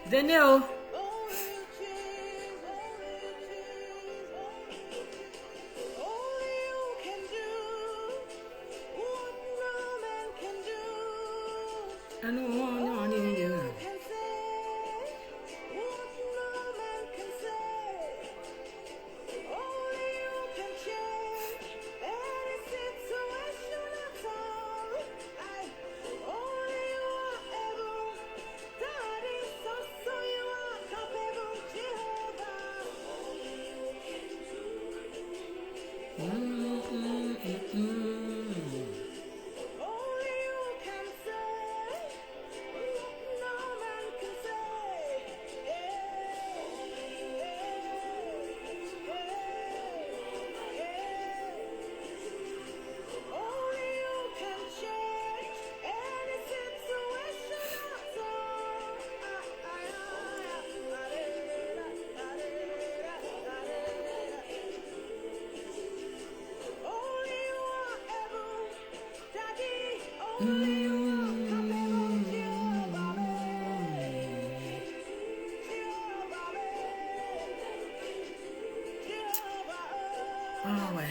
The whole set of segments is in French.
Venez, oh. Ah non, non, on est là. Ah ouais.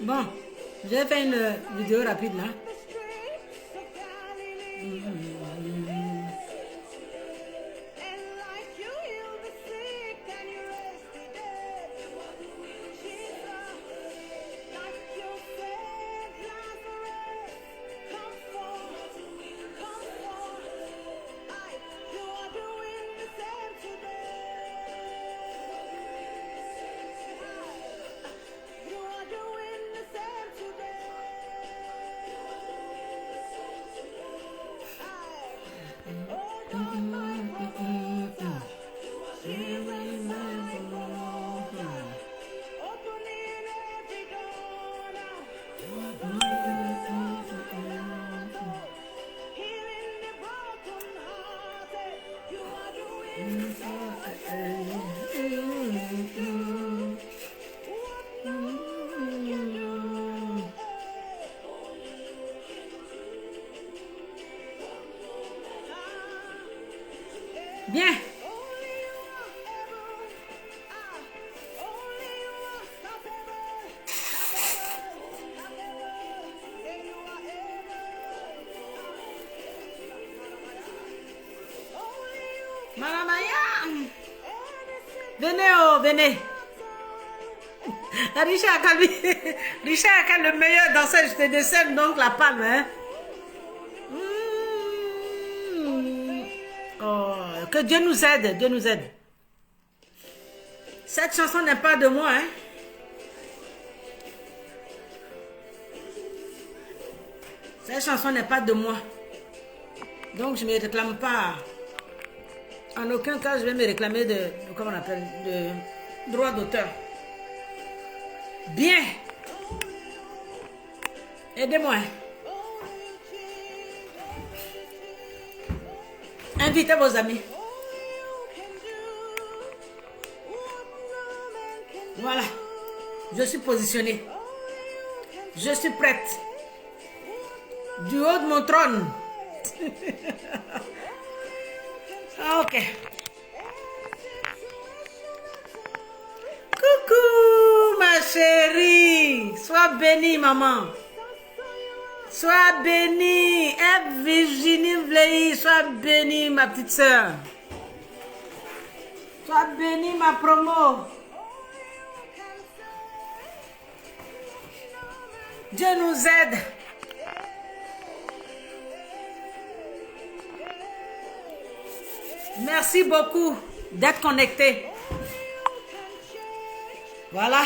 Bon, j'ai fait une vidéo rapide là. Bien. Madame Aya. Venez, oh, venez. Richard a le meilleur danseur, je te décerne donc la palme, hein. Oh, que Dieu nous aide, Dieu nous aide. Cette chanson n'est pas de moi, hein. Cette chanson n'est pas de moi. Donc je ne me réclame pas. En aucun cas, je vais me réclamer de comment on appelle, de droit d'auteur. Bien. Aidez-moi. Invitez vos amis. Voilà. Je suis positionnée. Je suis prête. Du haut de mon trône. Ok. Coucou, ma chérie. Sois bénie, maman. Sois bénie. Virginie Vlei, sois bénie, ma petite soeur. Sois bénie, ma promo. Dieu nous aide. Merci beaucoup d'être connecté. Voilà.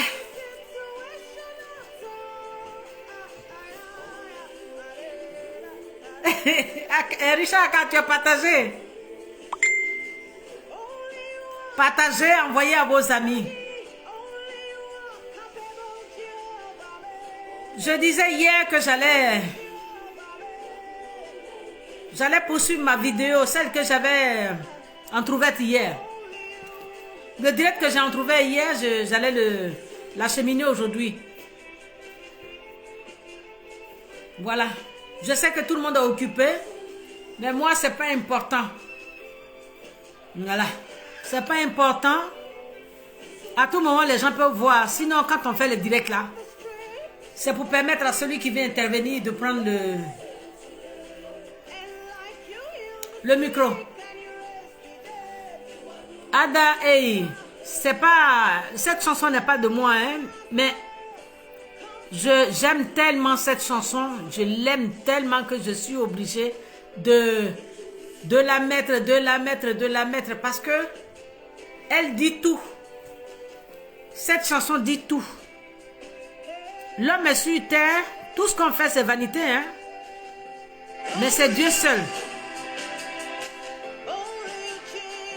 Richard, quand tu as partagé, partagez, envoyez à vos amis. Je disais hier que j'allais poursuivre ma vidéo, celle que j'avais entrouverte hier. Le direct que j'ai entrouvé hier, j'allais l'acheminer aujourd'hui. Voilà. Je sais que tout le monde est occupé, mais moi, c'est pas important. Voilà. C'est pas important. À tout moment, les gens peuvent voir. Sinon, quand on fait le direct là, c'est pour permettre à celui qui vient intervenir de prendre le micro. Ada, hey, c'est pas... Cette chanson n'est pas de moi, hein, mais j'aime tellement cette chanson, je l'aime tellement que je suis obligée de la mettre, parce que elle dit tout. Cette chanson dit tout. L'homme est sur terre, tout ce qu'on fait c'est vanité, hein, mais c'est Dieu seul.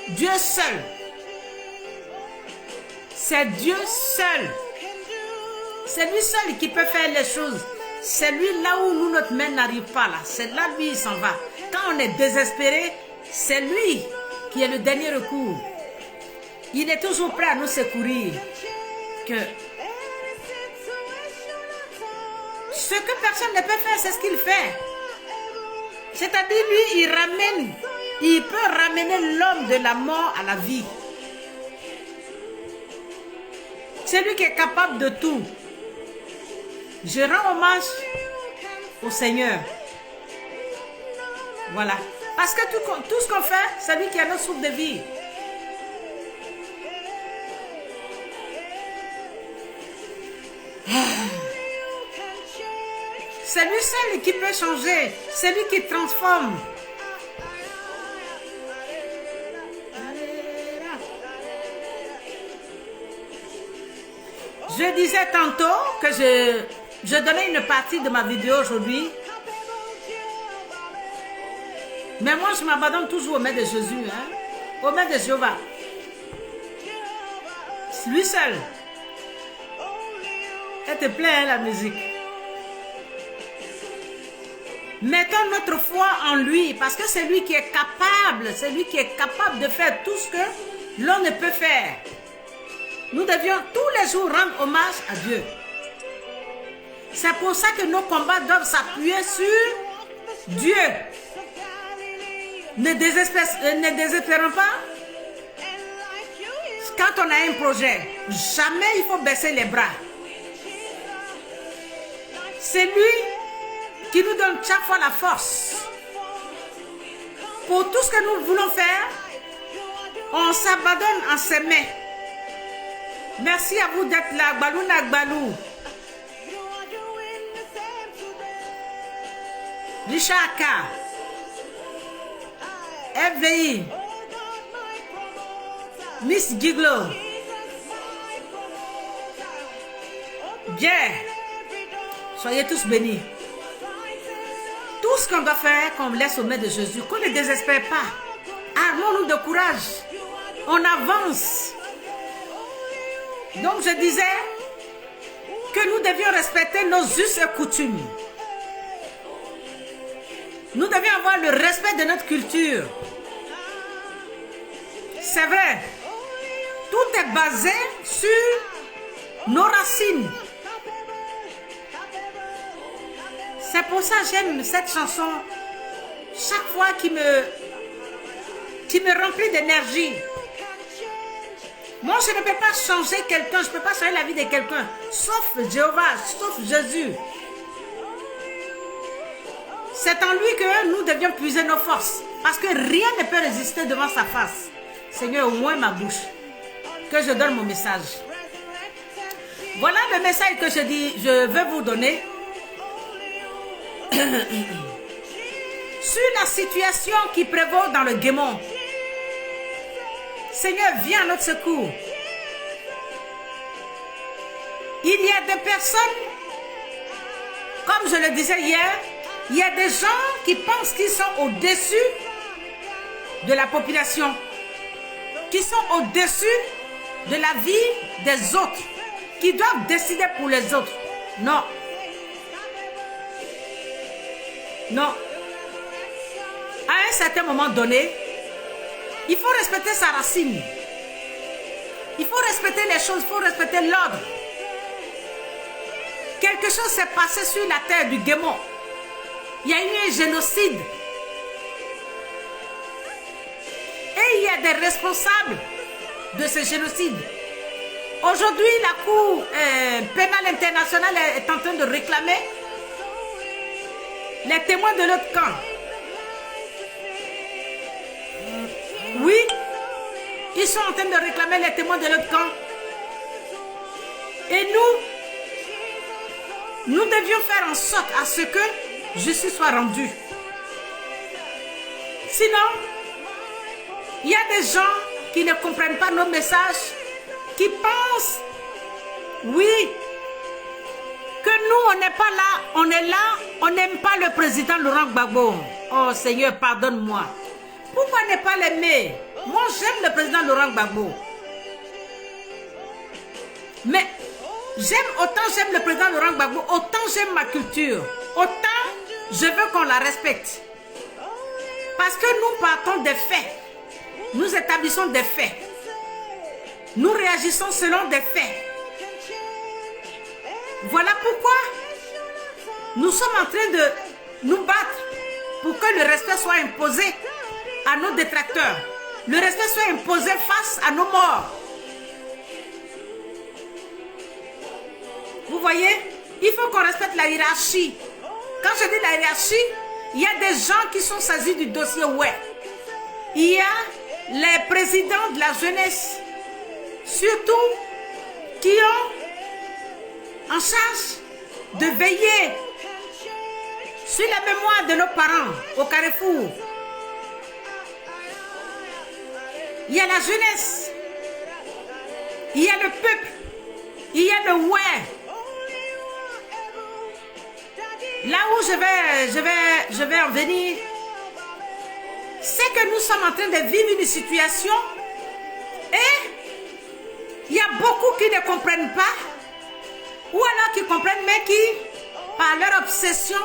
Dieu seul. C'est Dieu seul. C'est lui seul qui peut faire les choses. C'est lui là où nous, notre main n'arrive pas là. C'est là lui il s'en va. Quand on est désespéré, c'est lui qui est le dernier recours. Il est toujours prêt à nous secourir. Ce que personne ne peut faire, c'est ce qu'il fait. C'est-à-dire lui, il peut ramener l'homme de la mort à la vie. C'est lui qui est capable de tout. Je rends hommage au Seigneur. Voilà. Parce que tout ce qu'on fait, c'est lui qui a notre souffle de vie. C'est lui seul qui peut changer. C'est lui qui transforme. Je disais tantôt que je donnais une partie de ma vidéo aujourd'hui. Mais moi, je m'abandonne toujours au maître de Jésus, hein? Au maître de Jéhovah. Lui seul. Elle te plaît, hein, la musique. Mettons notre foi en lui, parce que c'est lui qui est capable. C'est lui qui est capable de faire tout ce que l'on ne peut faire. Nous devions tous les jours rendre hommage à Dieu. C'est pour ça que nos combats doivent s'appuyer sur Dieu. Ne désespérons pas. Quand on a un projet, jamais il faut baisser les bras. C'est lui qui nous donne chaque fois la force. Pour tout ce que nous voulons faire, on s'abandonne en ses mains. Merci à vous d'être là, Gbalou Nagbalou. Richaka. FVI. Miss Giglo. Bien. Soyez tous bénis. Tout ce qu'on doit faire, qu'on laisse aux mains de Jésus, qu'on ne désespère pas. Armons-nous de courage. On avance. Donc je disais que nous devions respecter nos us et coutumes. Nous devions avoir le respect de notre culture. C'est vrai. Tout est basé sur nos racines. C'est pour ça que j'aime cette chanson. Chaque fois qui me remplit d'énergie. Moi, je ne peux pas changer quelqu'un, je ne peux pas changer la vie de quelqu'un, sauf Jéhovah, sauf Jésus. C'est en lui que nous devions puiser nos forces, parce que rien ne peut résister devant sa face. Seigneur, au moins ma bouche, que je donne mon message. Voilà le message que je veux vous donner. Sur la situation qui prévaut dans le Guémon. Seigneur, viens à notre secours. Il y a des personnes, comme je le disais hier, il y a des gens qui pensent qu'ils sont au-dessus de la population, qui sont au-dessus de la vie des autres, qui doivent décider pour les autres. Non. Non. À un certain moment donné, il faut respecter sa racine. Il faut respecter les choses, il faut respecter l'ordre. Quelque chose s'est passé sur la terre du Guémon. Il y a eu un génocide. Et il y a des responsables de ce génocide. Aujourd'hui, la Cour pénale internationale est en train de réclamer les témoins de l'autre camp. Oui, ils sont en train de réclamer les témoins de l'autre camp. Et nous devions faire en sorte à ce que justice soit rendue. Sinon, il y a des gens qui ne comprennent pas nos messages, qui pensent, oui, que nous, on n'est pas là, on est là, on n'aime pas le président Laurent Gbagbo. Oh Seigneur, pardonne-moi. Pourquoi ne pas l'aimer? Moi, j'aime le président Laurent Gbagbo. Mais j'aime le président Laurent Gbagbo, autant j'aime ma culture, autant je veux qu'on la respecte. Parce que nous partons des faits. Nous établissons des faits. Nous réagissons selon des faits. Voilà pourquoi nous sommes en train de nous battre pour que le respect soit imposé à nos détracteurs. Le respect soit imposé face à nos morts. Vous voyez, il faut qu'on respecte la hiérarchie. Quand je dis la hiérarchie, il y a des gens qui sont saisis du dossier ouais. Il y a les présidents de la jeunesse, surtout qui ont en charge de veiller sur la mémoire de nos parents au Carrefour. Il y a la jeunesse, il y a le peuple, il y a le ouais. Là où je vais en venir, c'est que nous sommes en train de vivre une situation et il y a beaucoup qui ne comprennent pas, ou alors qui comprennent mais qui, par leur obsession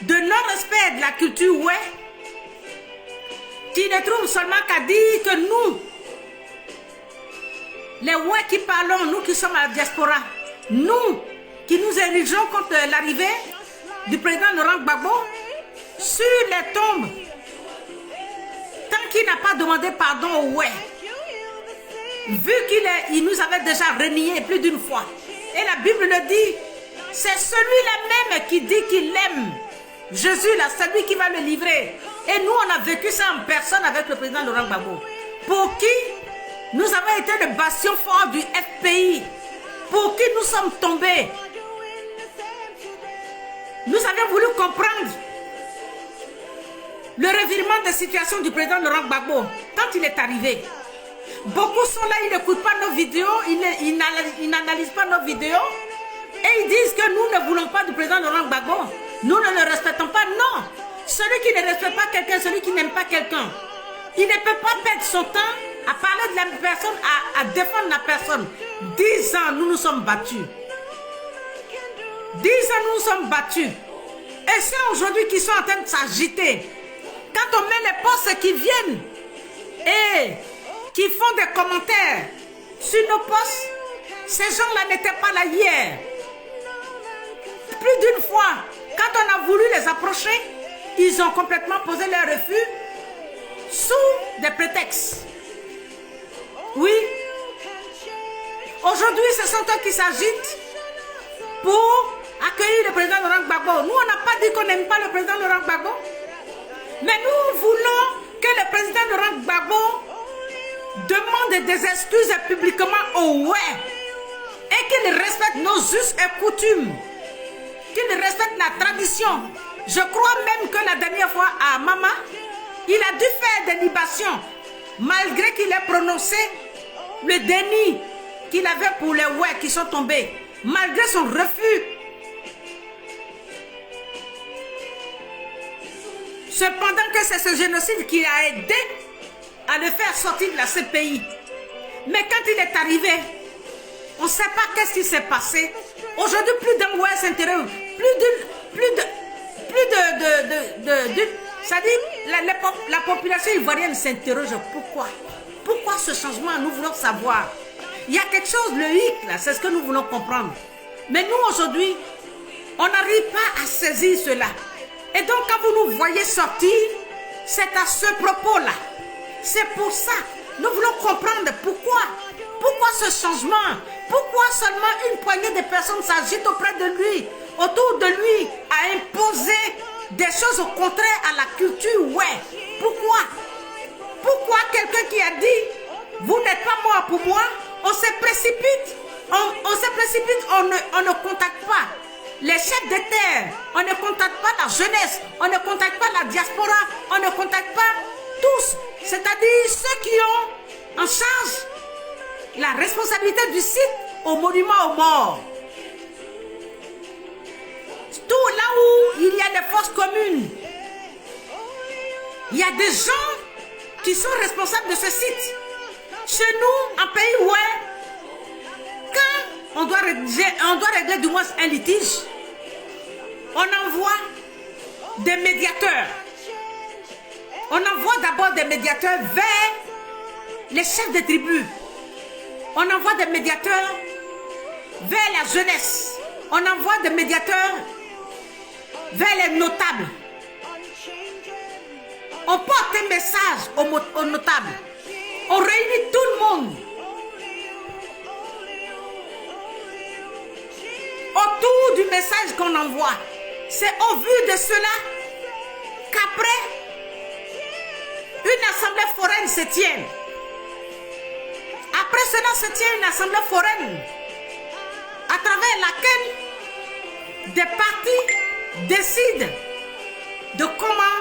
de non-respect de la culture ouais, qui ne trouvent seulement qu'à dire que nous, les ouais qui parlons, nous qui sommes à la diaspora, nous qui nous érigeons contre l'arrivée du président Laurent Gbagbo sur les tombes, tant qu'il n'a pas demandé pardon au ouais, vu qu'il nous avait déjà renié plus d'une fois. Et la Bible le dit, c'est celui-là même qui dit qu'il aime Jésus, là, c'est lui qui va le livrer. Et nous, on a vécu ça en personne avec le président Laurent Gbagbo, pour qui nous avons été le bastion fort du FPI, pour qui nous sommes tombés. Nous avions voulu comprendre le revirement de situation du président Laurent Gbagbo quand il est arrivé. Beaucoup sont là, ils n'écoutent pas nos vidéos, ils n'analysent pas nos vidéos et ils disent que nous ne voulons pas du président Laurent Gbagbo. Nous ne le respectons pas. Non, celui qui ne respecte pas quelqu'un, celui qui n'aime pas quelqu'un, il ne peut pas perdre son temps à parler de la personne, à défendre la personne. 10 ans, nous nous sommes battus. 10 ans, nous nous sommes battus. Et c'est aujourd'hui qu'ils sont en train de s'agiter. Quand on met les postes qui viennent et qui font des commentaires sur nos postes, ces gens-là n'étaient pas là hier. Plus d'une fois, quand on a voulu les approcher, ils ont complètement posé leur refus sous des prétextes. Oui. Aujourd'hui, ce sont eux qui s'agitent pour accueillir le président Laurent Gbagbo. Nous, on n'a pas dit qu'on n'aime pas le président Laurent Gbagbo. Mais nous voulons que le président Laurent Gbagbo demande des excuses publiquement au ouais. Et qu'il respecte nos us et coutumes. Qu'il respecte la tradition. Je crois même que la dernière fois à Mama, il a dû faire des libations. Malgré qu'il ait prononcé le déni qu'il avait pour les ouais qui sont tombés. Malgré son refus. Cependant que c'est ce génocide qui a aidé à le faire sortir de la CPI. Mais quand il est arrivé, on ne sait pas qu'est-ce qui s'est passé. Aujourd'hui, plus d'un mois s'intéresse, ça dit, la population ivoirienne s'interroge pourquoi. Pourquoi ce changement, nous voulons savoir. Il y a quelque chose, le hic, là, c'est ce que nous voulons comprendre. Mais nous, aujourd'hui, on n'arrive pas à saisir cela. Et donc, quand vous nous voyez sortir, c'est à ce propos-là. C'est pour ça. Nous voulons comprendre pourquoi. Pourquoi ce changement? Pourquoi seulement une poignée de personnes s'agitent auprès de lui, autour de lui, à imposer des choses au contraire à la culture? Ouais. Pourquoi? Pourquoi quelqu'un qui a dit, vous n'êtes pas mort pour moi, on se précipite, on se précipite, on ne contacte pas les chefs de terre, on ne contacte pas la jeunesse, on ne contacte pas la diaspora, on ne contacte pas tous, c'est-à-dire ceux qui ont en charge la responsabilité du site au monument aux morts. Tout là où il y a des forces communes, il y a des gens qui sont responsables de ce site. Chez nous, en pays où quand on doit régler du moins un litige, on envoie des médiateurs. On envoie d'abord des médiateurs vers les chefs de tribus. On envoie des médiateurs vers la jeunesse. On envoie des médiateurs vers les notables. On porte un message aux notables. On réunit tout le monde autour du message qu'on envoie. C'est au vu de cela qu'après, une assemblée foraine se tient. Après cela se tient une assemblée foraine à travers laquelle des partis décident de comment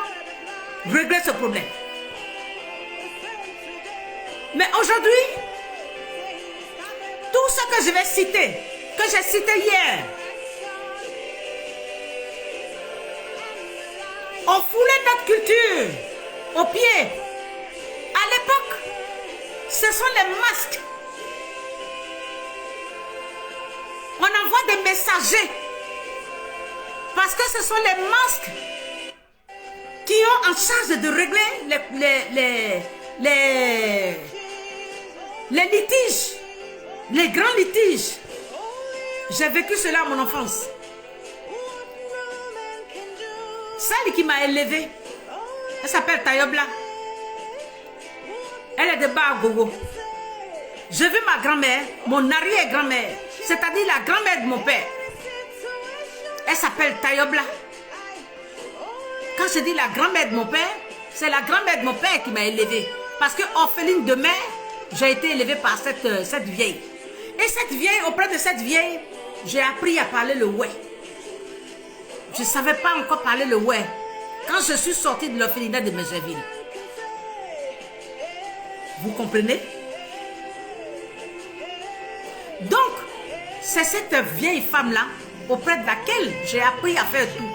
régler ce problème. Mais aujourd'hui, tout ce que je vais citer, que j'ai cité hier, on foulait notre culture aux pieds. À l'époque, ce sont les masques. On envoie des messagers parce que ce sont les masques qui ont en charge de régler les litiges, les grands litiges. J'ai vécu cela à mon enfance. Celle qui m'a élevée, elle s'appelle Tayobla. Elle est de Bagogo. Je vis ma grand-mère, mon arrière-grand-mère, c'est-à-dire la grand-mère de mon père. Elle s'appelle Tayobla. Quand je dis la grand-mère de mon père, c'est la grand-mère de mon père qui m'a élevée. Parce que orpheline de mère, j'ai été élevée par cette vieille. Et cette vieille, auprès de cette vieille, j'ai appris à parler le ouais. Je ne savais pas encore parler le ouais quand je suis sortie de l'orphelinat de Mégerville. Vous comprenez? Donc, c'est cette vieille femme-là auprès de laquelle j'ai appris à faire tout.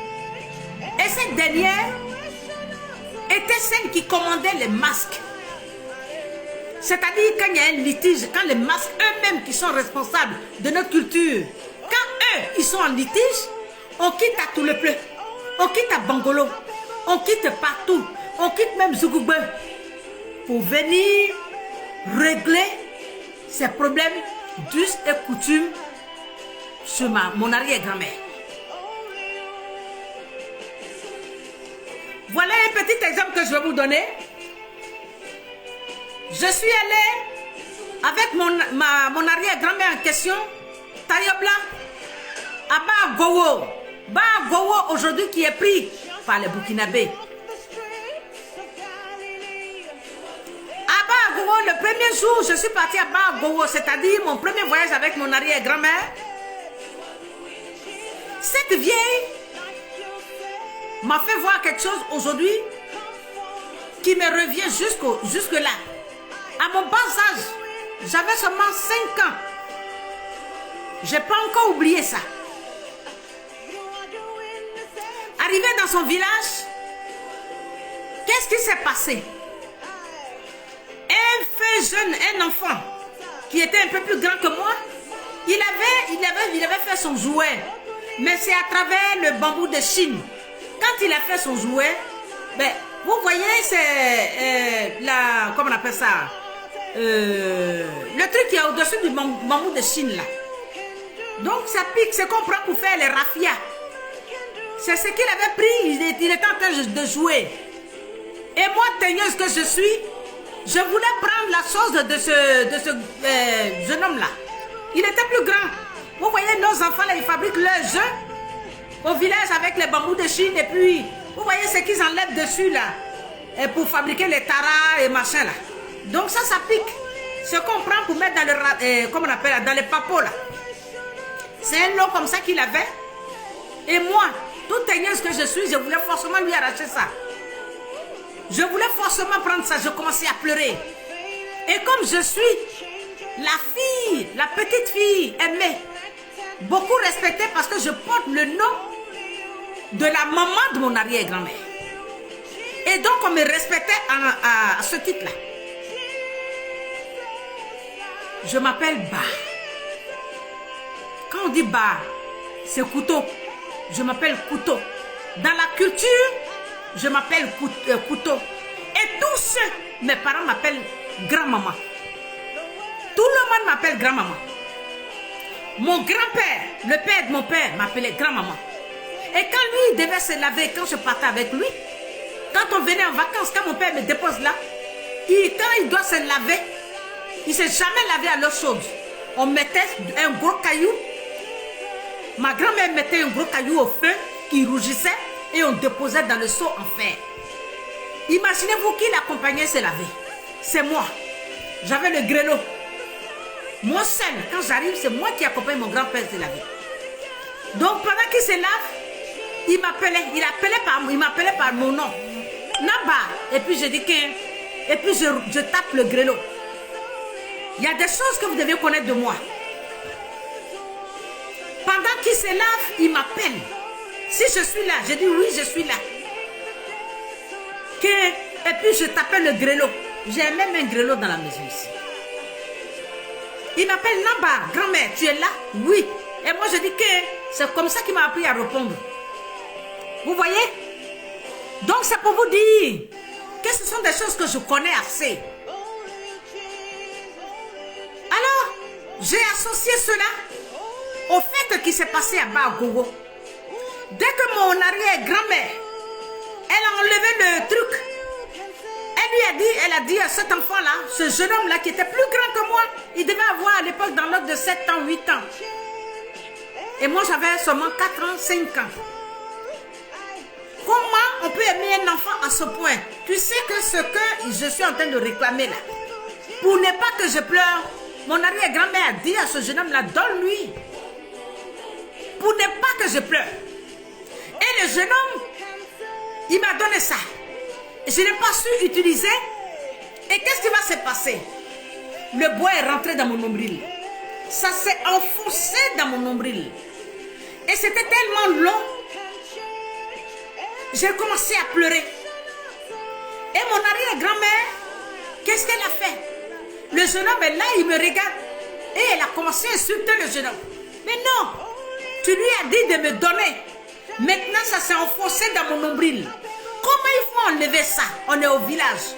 Et cette dernière était celle qui commandait les masques. C'est-à-dire quand il y a un litige, quand les masques eux-mêmes qui sont responsables de notre culture, quand eux, ils sont en litige, on quitte à tout le pleu, on quitte à Bangolo, on quitte partout, on quitte même Zougoube pour venir régler ces problèmes d'us et coutumes sur mon arrière-grand-mère. Voilà un petit exemple que je vais vous donner. Je suis allée avec mon arrière-grand-mère en question, Tayobla, à Bagowo. Bagowo aujourd'hui qui est pris par les Burkinabés. À Bagowo, le premier jour, je suis partie à Bagowo, c'est-à-dire mon premier voyage avec mon arrière-grand-mère. Cette vieille m'a fait voir quelque chose aujourd'hui qui me revient jusque-là. À mon bas âge, j'avais seulement 5 ans. Je n'ai pas encore oublié ça. Arrivé dans son village, Qu'est-ce qui s'est passé? Un feu jeune, un enfant, qui était un peu plus grand que moi, il avait fait son jouet. Mais c'est à travers le bambou de Chine. Quand il a fait son jouet, ben, vous voyez, c'est comment on appelle ça? Le truc qui est au-dessus du bambou de Chine là. Donc ça pique, c'est qu'on prend pour faire les raffias. C'est ce qu'il avait pris, il était en train de jouer. Et moi, teigneuse que je suis, je voulais prendre la chose de ce jeune homme là. Il était plus grand. Vous voyez, nos enfants là, ils fabriquent leurs jeux au village avec les bambous de Chine. Et puis, vous voyez ce qu'ils enlèvent dessus là, et pour fabriquer les taras et machin là. Donc ça pique. Ce qu'on prend pour mettre dans le, comment on appelle, dans les papeaux là. C'est un lot comme ça qu'il avait. Et moi, toute teigneuse que je suis, je voulais forcément lui arracher ça. Je voulais forcément prendre ça. Je commençais à pleurer. Et comme je suis la fille, la petite fille aimée, beaucoup respectée parce que je porte le nom de la maman de mon arrière-grand-mère. Et donc on me respectait à ce titre-là. Je m'appelle Ba. Quand on dit Ba, c'est couteau. Je m'appelle couteau. Dans la culture, je m'appelle couteau. Et tous mes parents m'appellent grand-maman. Tout le monde m'appelle grand-maman. Mon grand-père, le père de mon père, m'appelait grand-maman. Et quand lui, il devait se laver, quand je partais avec lui, quand on venait en vacances, quand mon père me dépose là, quand il doit se laver, il ne s'est jamais lavé à l'eau chaude. On mettait un gros caillou. Ma grand-mère mettait un gros caillou au feu qui rougissait et on déposait dans le seau en fer. Imaginez-vous qui l'accompagnait se laver. C'est moi. J'avais le grelot. Moi seul, quand j'arrive, c'est moi qui accompagne mon grand-père se laver. Donc pendant qu'il se lave, il m'appelait par mon nom. Naba. Et puis je dis que, et puis je tape le grelot. Il y a des choses que vous devez connaître de moi. Pendant qu'il se lave, il m'appelle. Si je suis là, je dis oui, je suis là. Et puis je t'appelle le grelot. J'ai même un grelot dans la maison ici. Il m'appelle Naba, grand-mère, tu es là? Oui. Et moi je dis que c'est comme ça qu'il m'a appris à répondre. Vous voyez? Donc c'est pour vous dire que ce sont des choses que je connais assez. Alors, j'ai associé cela au fait qui s'est passé à Bagogo. Dès que mon arrière-grand-mère, elle a enlevé le truc, elle a dit à cet enfant-là, ce jeune homme-là qui était plus grand que moi, il devait avoir à l'époque dans l'ordre de 7 ans, 8 ans. Et moi j'avais seulement 4 ans, 5 ans. Comment on peut aimer un enfant à ce point? Tu sais que ce que je suis en train de réclamer là, pour ne pas que je pleure, mon arrière-grand-mère a dit à ce jeune homme-là, donne-lui. Pour ne pas que je pleure. Et le jeune homme, il m'a donné ça. Je n'ai pas su utiliser. Et qu'est-ce qui va se passer? Le bois est rentré dans mon nombril. Ça s'est enfoncé dans mon nombril. Et c'était tellement long. J'ai commencé à pleurer. Et mon arrière-grand-mère, qu'est-ce qu'elle a fait? Le jeune homme est là, il me regarde. Et elle a commencé à insulter le jeune homme. Mais non, tu lui as dit de me donner. Maintenant, ça s'est enfoncé dans mon nombril. Comment il faut enlever ça? On est au village.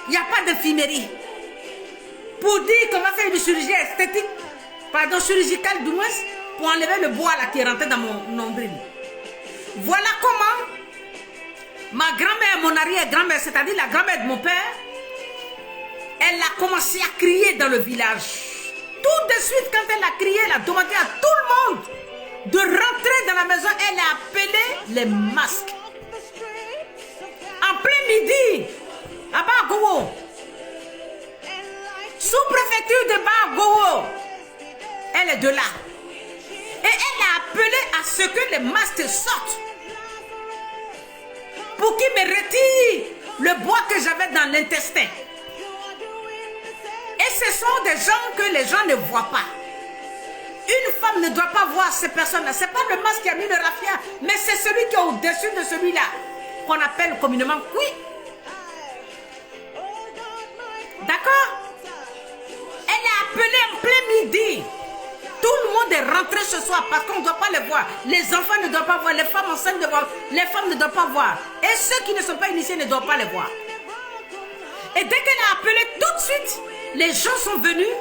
Il n'y a pas d'infirmerie. Pour dire qu'on va faire une chirurgie esthétique, pardon, chirurgicale du moins, pour enlever le bois là qui est rentré dans mon nombril. Voilà comment ma grand-mère, mon arrière-grand-mère, c'est-à-dire la grand-mère de mon père, elle a commencé à crier dans le village. Tout de suite, quand elle a crié, elle a demandé à tout le monde de rentrer dans la maison. Elle a appelé les masques. En plein midi, à Bagogo, sous-préfecture de Bagogo, elle est de là. Et elle a appelé à ce que les masques sortent pour qu'ils me retirent le bois que j'avais dans l'intestin. Et ce sont des gens que les gens ne voient pas. Une femme ne doit pas voir ces personnes-là. Ce n'est pas le masque qui a mis le raffia, mais c'est celui qui est au-dessus de celui-là. qu'on appelle communément cuit. D'accord? Elle est appelée en plein midi. Tout le monde est rentré ce soir parce qu'on ne doit pas les voir. Les enfants ne doivent pas voir, les femmes enceintes ne doivent pas voir, les femmes ne doivent pas voir. Et ceux qui ne sont pas initiés ne doivent pas les voir. Et dès qu'elle a appelé, tout de suite, les gens sont venus.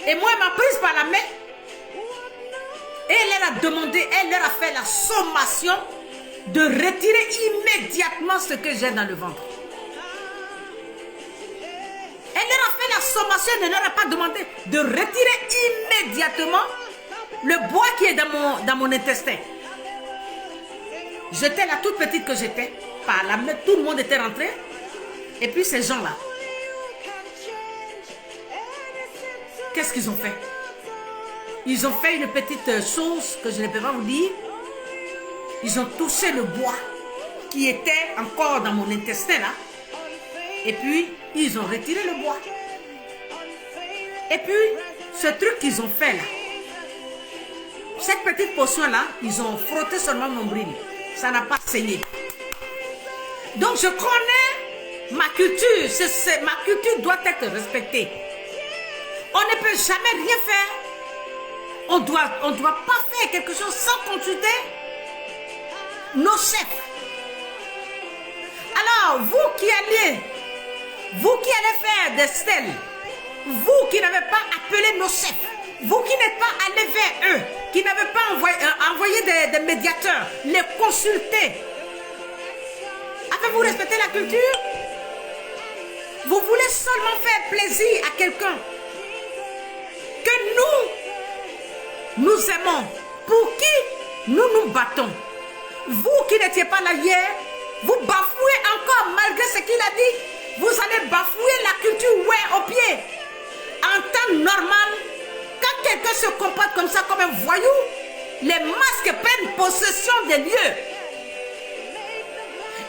Et moi, elle m'a prise par la main. Et elle leur a demandé, elle leur a fait la sommation de retirer immédiatement ce que j'ai dans le ventre. Elle leur a fait la sommation, elle ne leur a pas demandé de retirer immédiatement le bois qui est dans mon intestin. J'étais la toute petite que j'étais. Par la main, tout le monde était rentré. Et puis ces gens-là, qu'est-ce qu'ils ont fait? Ils ont fait une petite chose que je ne peux pas vous dire. Ils ont touché le bois qui était encore dans mon intestin là. Et puis, ils ont retiré le bois. Et puis, ce truc qu'ils ont fait là, cette petite potion là, ils ont frotté seulement mon nombril. Ça n'a pas saigné. Donc, je connais ma culture. Ma culture doit être respectée. On ne peut jamais rien faire. On doit pas faire quelque chose sans consulter nos chefs. Alors, vous qui allez faire des stèles, vous qui n'avez pas appelé nos chefs, vous qui n'êtes pas allés vers eux, qui n'avez pas envoyé des médiateurs, les consulter, avez-vous respecté la culture? Vous voulez seulement faire plaisir à quelqu'un que nous aimons, pour qui nous nous battons. Vous qui n'étiez pas là hier, vous bafouez encore malgré ce qu'il a dit. Vous allez bafouer la culture ouais au pied. En temps normal, quand quelqu'un se comporte comme ça, comme un voyou, les masques prennent possession des lieux.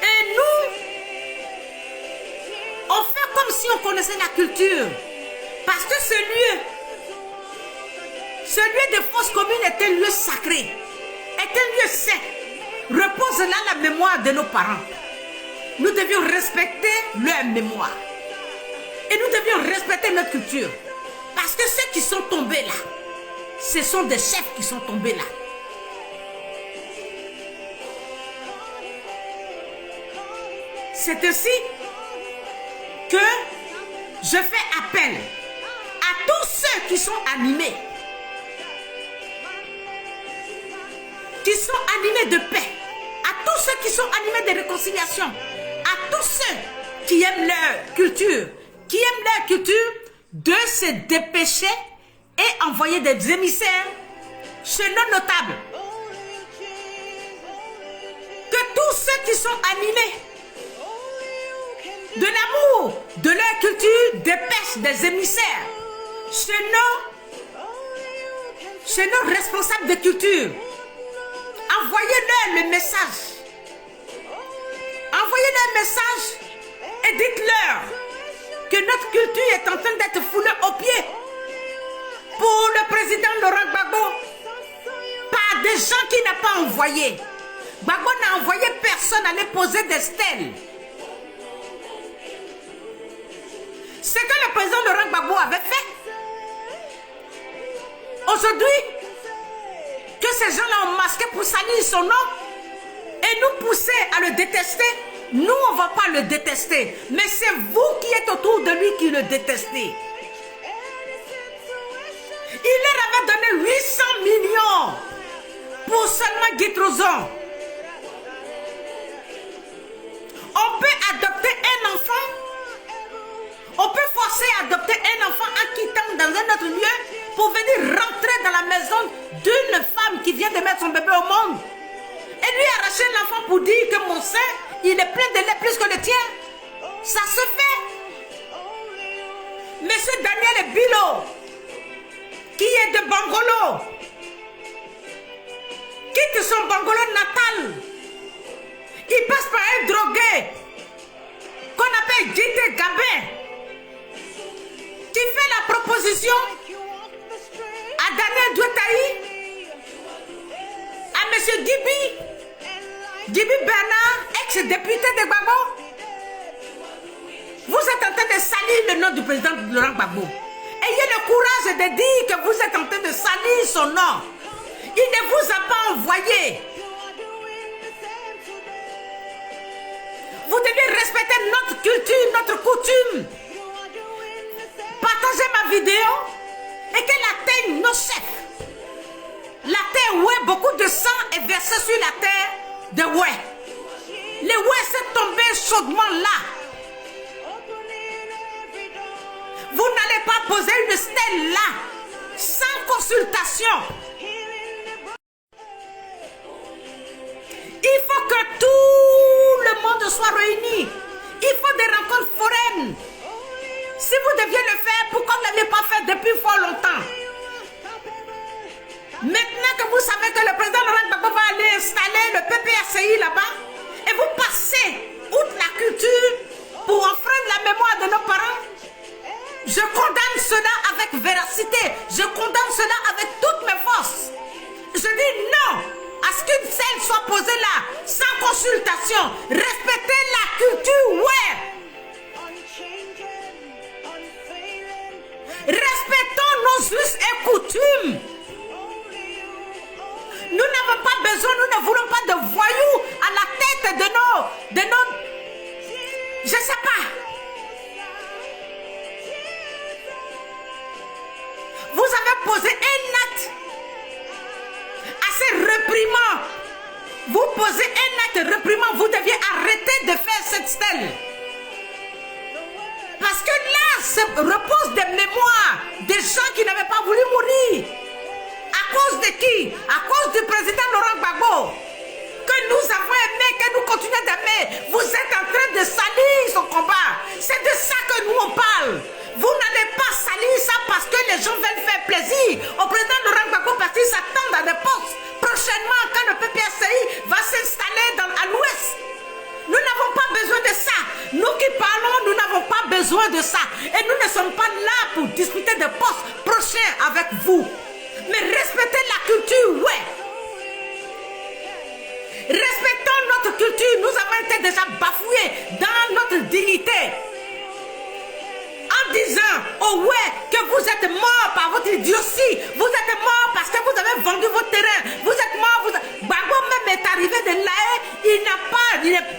Et nous, on fait comme si on connaissait la culture. Parce que ce lieu de fosse commune est un lieu sacré, est un lieu saint. Repose là la mémoire de nos parents. Nous devions respecter leur mémoire. Et nous devions respecter notre culture. Parce que ceux qui sont tombés là, ce sont des chefs qui sont tombés là. C'est ainsi que je fais appel à tous ceux qui sont animés de paix, à tous ceux qui sont animés de réconciliation, à tous ceux qui aiment leur culture, de se dépêcher et envoyer des émissaires chez nos notables. Que tous ceux qui sont animés de l'amour, de leur culture, dépêchent des émissaires chez nos responsables de culture. Envoyez-leur le message. Envoyez-leur un message et dites-leur que notre culture est en train d'être foulée aux pieds pour le président Laurent Gbagbo par des gens qu'il n'a pas envoyés. Gbagbo n'a envoyé personne aller poser des stèles. Ce que le président Laurent Gbagbo avait fait, aujourd'hui, que ces gens-là ont masqué pour salir son nom et nous pousser à le détester, nous on ne va pas le détester, mais c'est vous qui êtes autour de lui qui le détestez. Il leur avait donné 800 millions pour seulement Guitroson. On peut adopter un enfant, on peut forcer à adopter un enfant en quittant dans un autre lieu pour venir rentrer dans la maison d'une femme qui vient de mettre son bébé au monde et lui arracher l'enfant pour dire que mon sein, il est plein de lait plus que le tien. Ça se fait. Monsieur Daniel Bilo, qui est de Bangolo, quitte son Bangolo natal. Il passe par un drogué qu'on appelle Djité Gabin, qui fait la proposition à Daniel Douetaï, à M. Gibi, Djibi Bernard, ex-député de Gbagbo, vous êtes en train de salir le nom du président Laurent Gbagbo. Ayez le courage de dire que vous êtes en train de salir son nom. Il ne vous a pas envoyé. Vous devez respecter notre culture, notre coutume. Partagez ma vidéo et qu'elle atteigne nos chefs. La terre Oué, beaucoup de sang est versé sur la terre de Oué. Les Oué sont tombés chaudement là. Vous n'allez pas poser une stèle là, sans consultation. Il faut que tout le monde soit réuni. Il faut des rencontres foraines. Si vous deviez le faire, pourquoi vous ne l'avez pas fait depuis fort longtemps? Maintenant que vous savez que le président Laurent Gbagbo va aller installer le PPRCI là-bas, et vous passez outre la culture pour enfreindre la mémoire de nos parents, je condamne cela avec véracité. Je condamne cela avec toutes mes forces. Je dis non à ce qu'une scène soit posée là, sans consultation. Respectez la culture, ouais. Respectons nos us et coutumes. Nous n'avons pas besoin, nous ne voulons pas de voyous à la tête de nos, je ne sais pas. Vous avez posé un acte assez réprimant. Vous posez un acte réprimant, vous deviez arrêter de faire cette stèle. Parce que là, se repose des mémoires des gens qui n'avaient pas voulu mourir. À cause de qui? À cause du président Laurent Gbagbo. Que nous avons aimé, que nous continuons d'aimer. Vous êtes en train de salir son combat. C'est de ça que nous on parle. Vous n'allez pas salir ça parce que les gens veulent faire plaisir au président Laurent Gbagbo parce qu'ils s'attendent à des postes. Prochainement, quand le PPRCI va s'installer à l'ouest. Nous n'avons pas besoin de ça. Nous qui parlons, nous n'avons pas besoin de ça. Et nous ne sommes pas là pour discuter de postes prochains avec vous. Mais respectez la culture, ouais. Respectons notre culture. Nous avons été déjà bafoués dans notre dignité. En disant, oh ouais, que vous êtes mort par votre idiotie. Vous êtes mort parce que vous avez vendu votre terrain. Vous êtes mort. Gbagbo même est arrivé de là.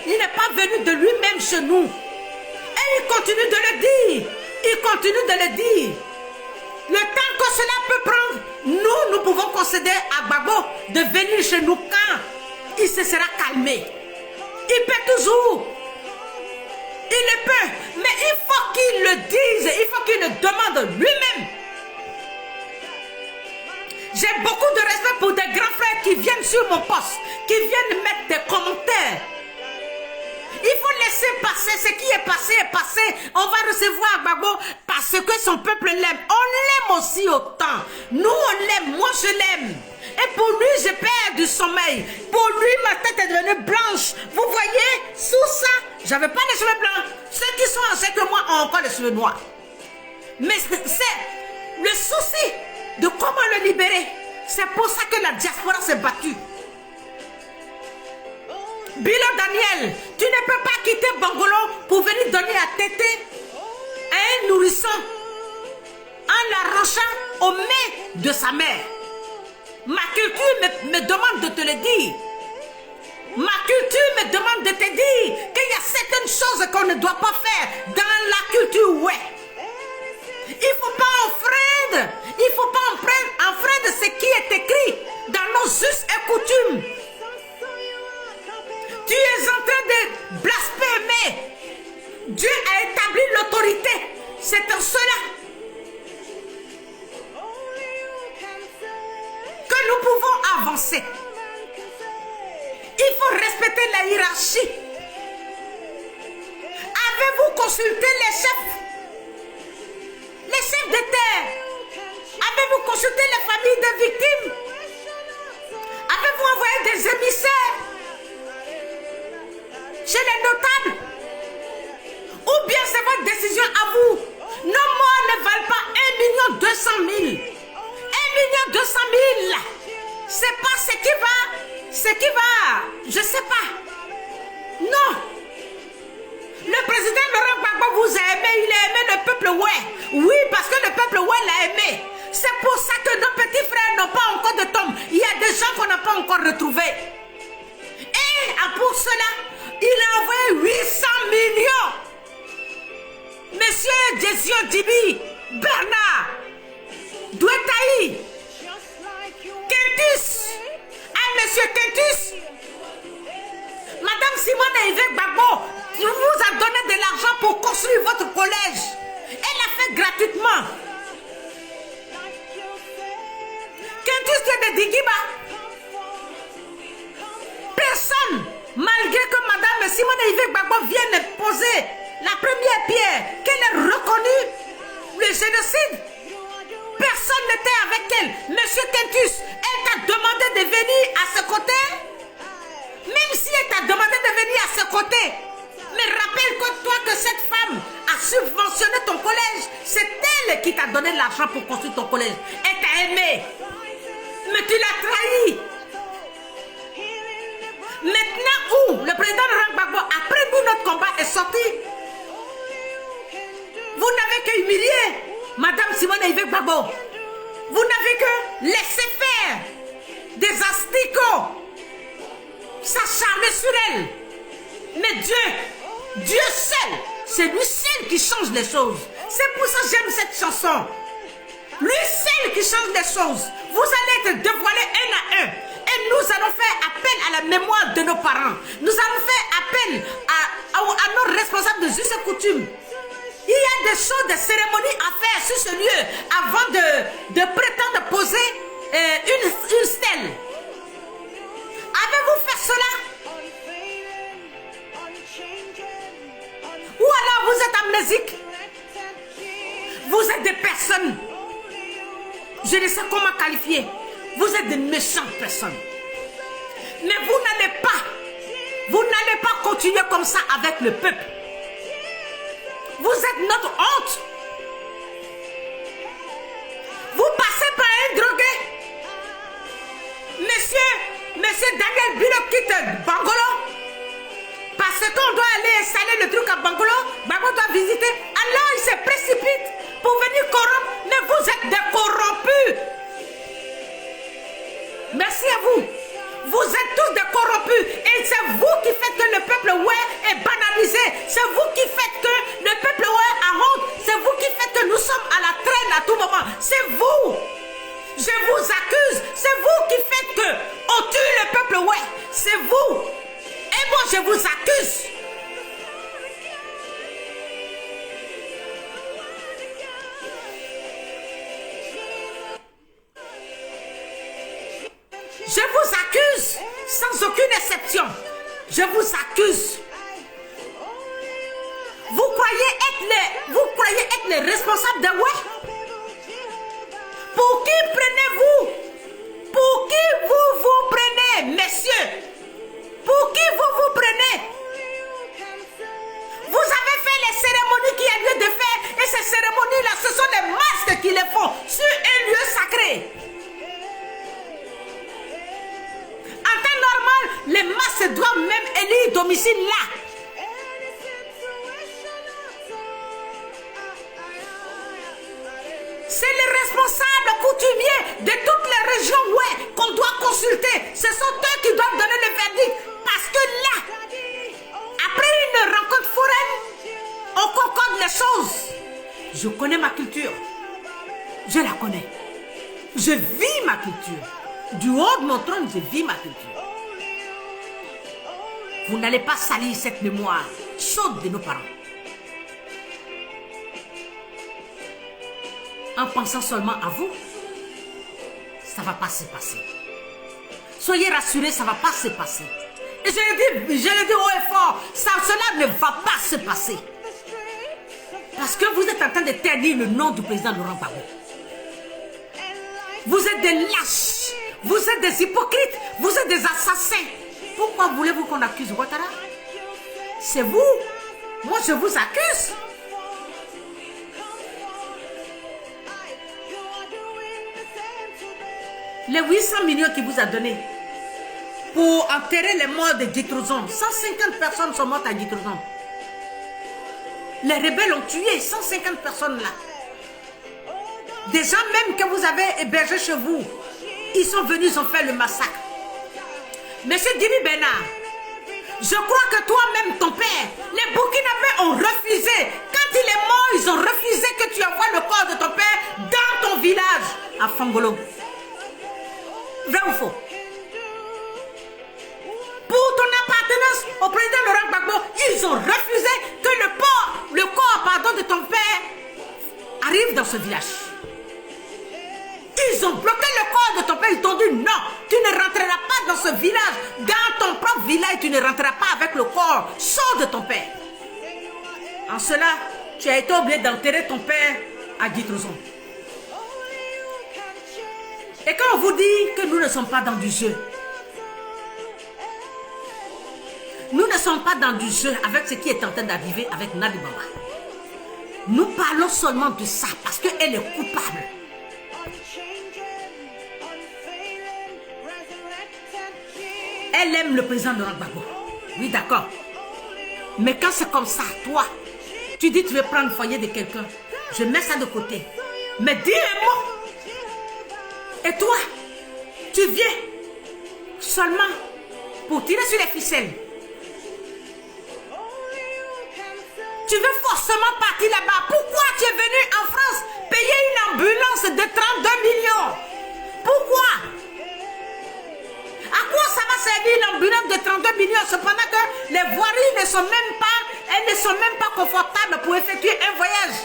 Il n'est pas venu de lui-même chez nous. Et il continue de le dire. Il continue de le dire. Le temps que cela peut prendre, nous pouvons concéder à Gbagbo de venir chez nous quand il se sera calmé. Il peut toujours. Il le peut. Mais il faut qu'il le dise. Il faut qu'il le demande lui-même. J'ai beaucoup de respect pour des grands frères qui viennent sur mon poste, qui viennent mettre des commentaires. Il faut laisser passer. Ce qui est passé est passé. On va recevoir Gbagbo parce que son peuple l'aime. On l'aime aussi autant. Nous, on l'aime. Moi, je l'aime. Et pour lui, je perds du sommeil. Pour lui, ma tête est devenue blanche. Vous voyez, sous ça, j'avais pas les cheveux blancs. Ceux qui sont anciens que moi ont encore les cheveux noirs. Mais c'est le souci de comment le libérer. C'est pour ça que la diaspora s'est battue. Bilo Daniel, tu ne peux pas quitter Bangolo pour venir donner à téter à un nourrisson en l'arrachant au mai de sa mère. Ma culture me demande de te le dire. Ma culture me demande de te dire qu'il y a certaines choses qu'on ne doit pas faire dans la culture, ouais. Il ne faut pas enfreindre. Il ne faut pas enfreindre ce qui est écrit dans nos us et coutumes. Tu es en train de blasphémer. Dieu a établi l'autorité. C'est en cela que nous pouvons avancer. Il faut respecter la hiérarchie. Avez-vous consulté les chefs? Les chefs de terre? Avez-vous consulté les familles de victimes? Avez-vous envoyé des émissaires chez les notables? Ou bien c'est votre décision à vous? Nos morts ne valent pas 1 200 000. 1 200 000, c'est pas ce qui va Ce qui va, je ne sais pas. Non. Le président Laurent Gbagbo vous a aimé, il a aimé le peuple, ouais. Oui, parce que le peuple, ouais, l'a aimé. C'est pour ça que nos petits frères n'ont pas encore de tombe. Il y a des gens qu'on n'a pas encore retrouvés. Et pour cela, il a envoyé 800 millions. Monsieur Jesio Dibi, Bernard, Douetaï, Kentus, monsieur Kentus, Madame Simone Yvette Gbagbo vous a donné de l'argent pour construire votre collège. Elle l'a fait gratuitement. Kentus de Digiba. Personne, malgré que Madame Simone Yvette Gbagbo vienne poser la première pierre, qu'elle ait reconnu le génocide, personne n'était avec elle. Monsieur Kentus, elle t'a demandé de venir à ses côtés. Même si elle t'a demandé de venir à ses côtés, mais rappelle que toi que cette femme a subventionné ton collège, c'est elle qui t'a donné l'argent pour construire ton collège. Elle t'a aimé, mais tu l'as trahi. Maintenant où le président Laurent Gbagbo, après nous notre combat est sorti, vous n'avez qu'à humilier Madame Simone Yvette Gbagbo. Vous n'avez que laisser faire des asticots, s'acharner sur elle. Mais Dieu seul, c'est lui seul qui change les choses. C'est pour ça que j'aime cette chanson. Lui seul qui change les choses. Vous allez être dévoilés un à un. Et nous allons faire appel à la mémoire de nos parents. Nous allons faire appel à nos responsables de us et coutumes. Il y a des choses, des cérémonies à faire sur ce lieu avant de prétendre poser une stèle. Avez-vous fait cela? Ou alors vous êtes amnésique? Vous êtes des personnes, je ne sais comment qualifier, vous êtes des méchantes personnes. Mais vous n'allez pas continuer comme ça avec le peuple. Vous êtes notre honte. Vous passez par un drogué. Monsieur Daniel Bilo quitte Bangolo. Parce qu'on doit aller installer le truc à Bangolo. Gbagbo doit visiter. Alors il se précipite pour venir corrompre. Mais vous êtes des corrompus. Merci à vous. Vous êtes tous des corrompus. Et c'est vous qui faites que le peuple ouais est banalisé. C'est vous qui faites que le peuple ouais a honte. C'est vous qui faites que nous sommes à la traîne à tout moment. C'est vous. Je vous accuse. C'est vous qui faites que on tue le peuple ouais. C'est vous. Et moi je vous accuse. Je vous accuse sans aucune exception. Je vous accuse. Vous croyez être les responsables de ouais? Pour qui prenez-vous? Pour qui vous prenez, messieurs? Pour qui vous prenez? Vous avez fait les cérémonies qu'il y a lieu de faire. Et ces cérémonies-là, ce sont les masques qui les font sur un lieu sacré. En temps normal, les masques doivent même élire domicile là. C'est les responsables coutumiers de toutes les régions ouais, qu'on doit consulter. Ce sont eux qui doivent donner le verdict. Parce que là, après une rencontre foraine, on concorde les choses. Je connais ma culture. Je la connais. Je vis ma culture. Du haut de mon trône, je vis ma culture. Vous n'allez pas salir cette mémoire chaude de nos parents. En pensant seulement à vous, ça ne va pas se passer. Soyez rassurés, ça ne va pas se passer. Et je le dis haut et fort, cela ne va pas se passer. Parce que vous êtes en train de ternir le nom du président Laurent Gbagbo. Vous êtes des lâches, vous êtes des hypocrites, vous êtes des assassins. Pourquoi voulez-vous qu'on accuse Ouattara? C'est vous. Moi, je vous accuse. Les 800 millions qu'il vous a donnés, pour enterrer les morts de Guitrouzon. 150 personnes sont mortes à Guitrouzon. Les rebelles ont tué 150 personnes là. Des gens même que vous avez hébergés chez vous, ils sont venus, ils ont fait le massacre. Monsieur Dimi Bernard, je crois que toi-même, ton père, les Burkinabés ont refusé. Quand il est mort, ils ont refusé que tu envoies le corps de ton père dans ton village, à Fangolo. Vrai ou faux? Pour ton appartenance au président Laurent Gbagbo, ils ont refusé que le corps de ton père arrive dans ce village. Ils ont bloqué le corps de ton père. Ils t'ont dit non, tu ne rentreras pas dans ce village. Dans ton propre village, tu ne rentreras pas avec le corps. Sors de ton père. En cela, tu as été obligé d'enterrer ton père à Guitrouzon. Et quand on vous dit que nous ne sommes pas dans du jeu, nous ne sommes pas dans du jeu avec ce qui est en train d'arriver avec Nadi Baba. Nous parlons seulement de ça parce qu'elle est coupable. Elle aime le président Laurent Gbagbo. Oui, d'accord. Mais quand c'est comme ça, toi, tu dis que tu veux prendre le foyer de quelqu'un. Je mets ça de côté. Mais dis un mot. Et toi, tu viens seulement pour tirer sur les ficelles. Tu veux forcément partir là-bas. Pourquoi tu es venu en France payer une ambulance de 32 millions? Pourquoi? À quoi ça va servir une ambulance de 32 millions cependant que les voiries ne sont même pas, elles ne sont même pas confortables pour effectuer un voyage?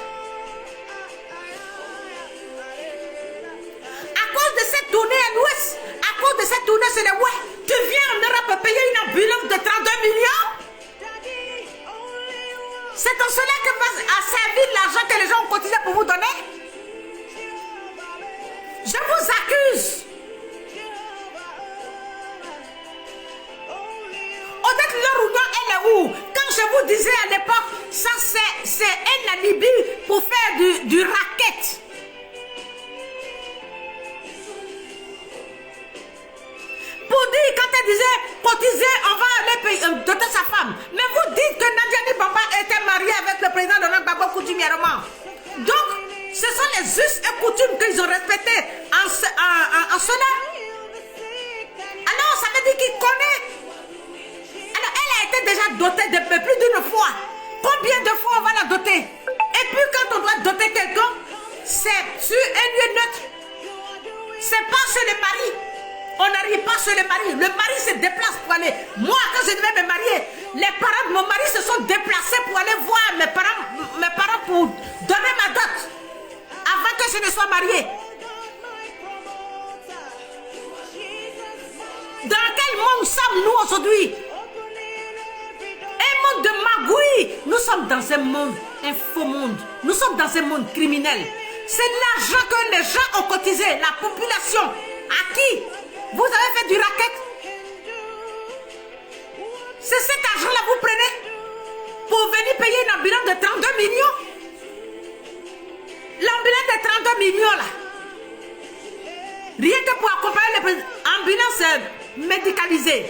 À cause de cette tournée à l'ouest, à cause de cette tournée c'est le ouais, tu viens en Europe payer une ambulance de 32 millions? C'est en cela que va servir l'argent que les gens ont cotisé pour vous donner? Je vous accuse. Odette Lerounion, elle est où? Quand je vous disais à l'époque, ça c'est un alibi pour faire du racket. Pour dire, quand elle disait cotiser, on va aller payer, doter sa femme. Mais vous dites que Nadiani Bamba était mariée avec le président Laurent Gbagbo coutumièrement. Donc, ce sont les us et coutumes qu'ils ont respectés en cela. Alors, ça veut dire qu'il connaît. Alors, elle a été déjà dotée de plus d'une fois. Combien de fois on va la doter? Et puis, quand on doit doter quelqu'un, c'est sur un lieu neutre. C'est pas chez les maris. On n'arrive pas chez les maris. Le mari se déplace pour aller. Moi, quand je devais me marier, les parents de mon mari se sont déplacés pour aller voir mes parents pour donner ma dot. Avant que je ne sois mariée. Dans quel monde sommes-nous aujourd'hui? Un monde de magouille. Nous sommes dans un monde, un faux monde. Nous sommes dans un monde criminel. C'est l'argent que les gens ont cotisé. La population. À qui? Vous avez fait du racket. C'est cet argent-là que vous prenez pour venir payer une ambulance de 32 millions. L'ambulance de 32 millions là. Rien que pour accompagner les présidents. Ambulance médicalisée.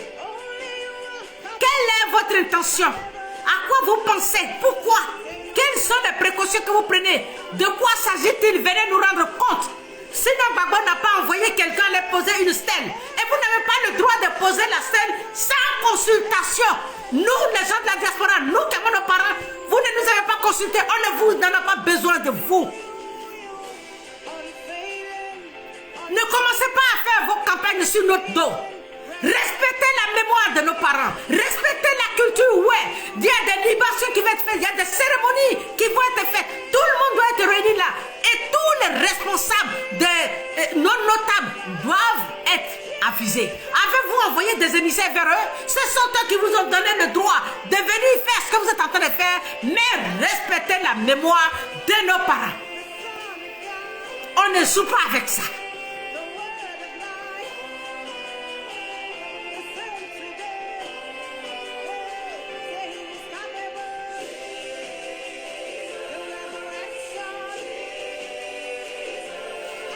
Quelle est votre intention? À quoi vous pensez? Pourquoi? Quelles sont les précautions que vous prenez? De quoi s'agit-il? Venez nous rendre compte. Si Gbagbo n'a pas envoyé quelqu'un aller poser une stèle, et vous n'avez pas le droit de poser la stèle sans consultation. Nous, les gens de la diaspora, nous qui avons nos parents, vous ne nous avez pas consultés, on ne vous n'en a pas besoin de vous. Ne commencez pas à faire vos campagnes sur notre dos. Respectez la mémoire de nos parents. Respectez la culture, ouais. Il y a des libations qui vont être faites, il y a des cérémonies qui vont être faites. Tout le monde doit être réuni là. Et tous les responsables non notables doivent être avisés. Avez-vous envoyé des émissaires vers eux? Ce sont eux qui vous ont donné le droit de venir faire ce que vous êtes en train de faire, mais respectez la mémoire de nos parents. On ne joue pas avec ça.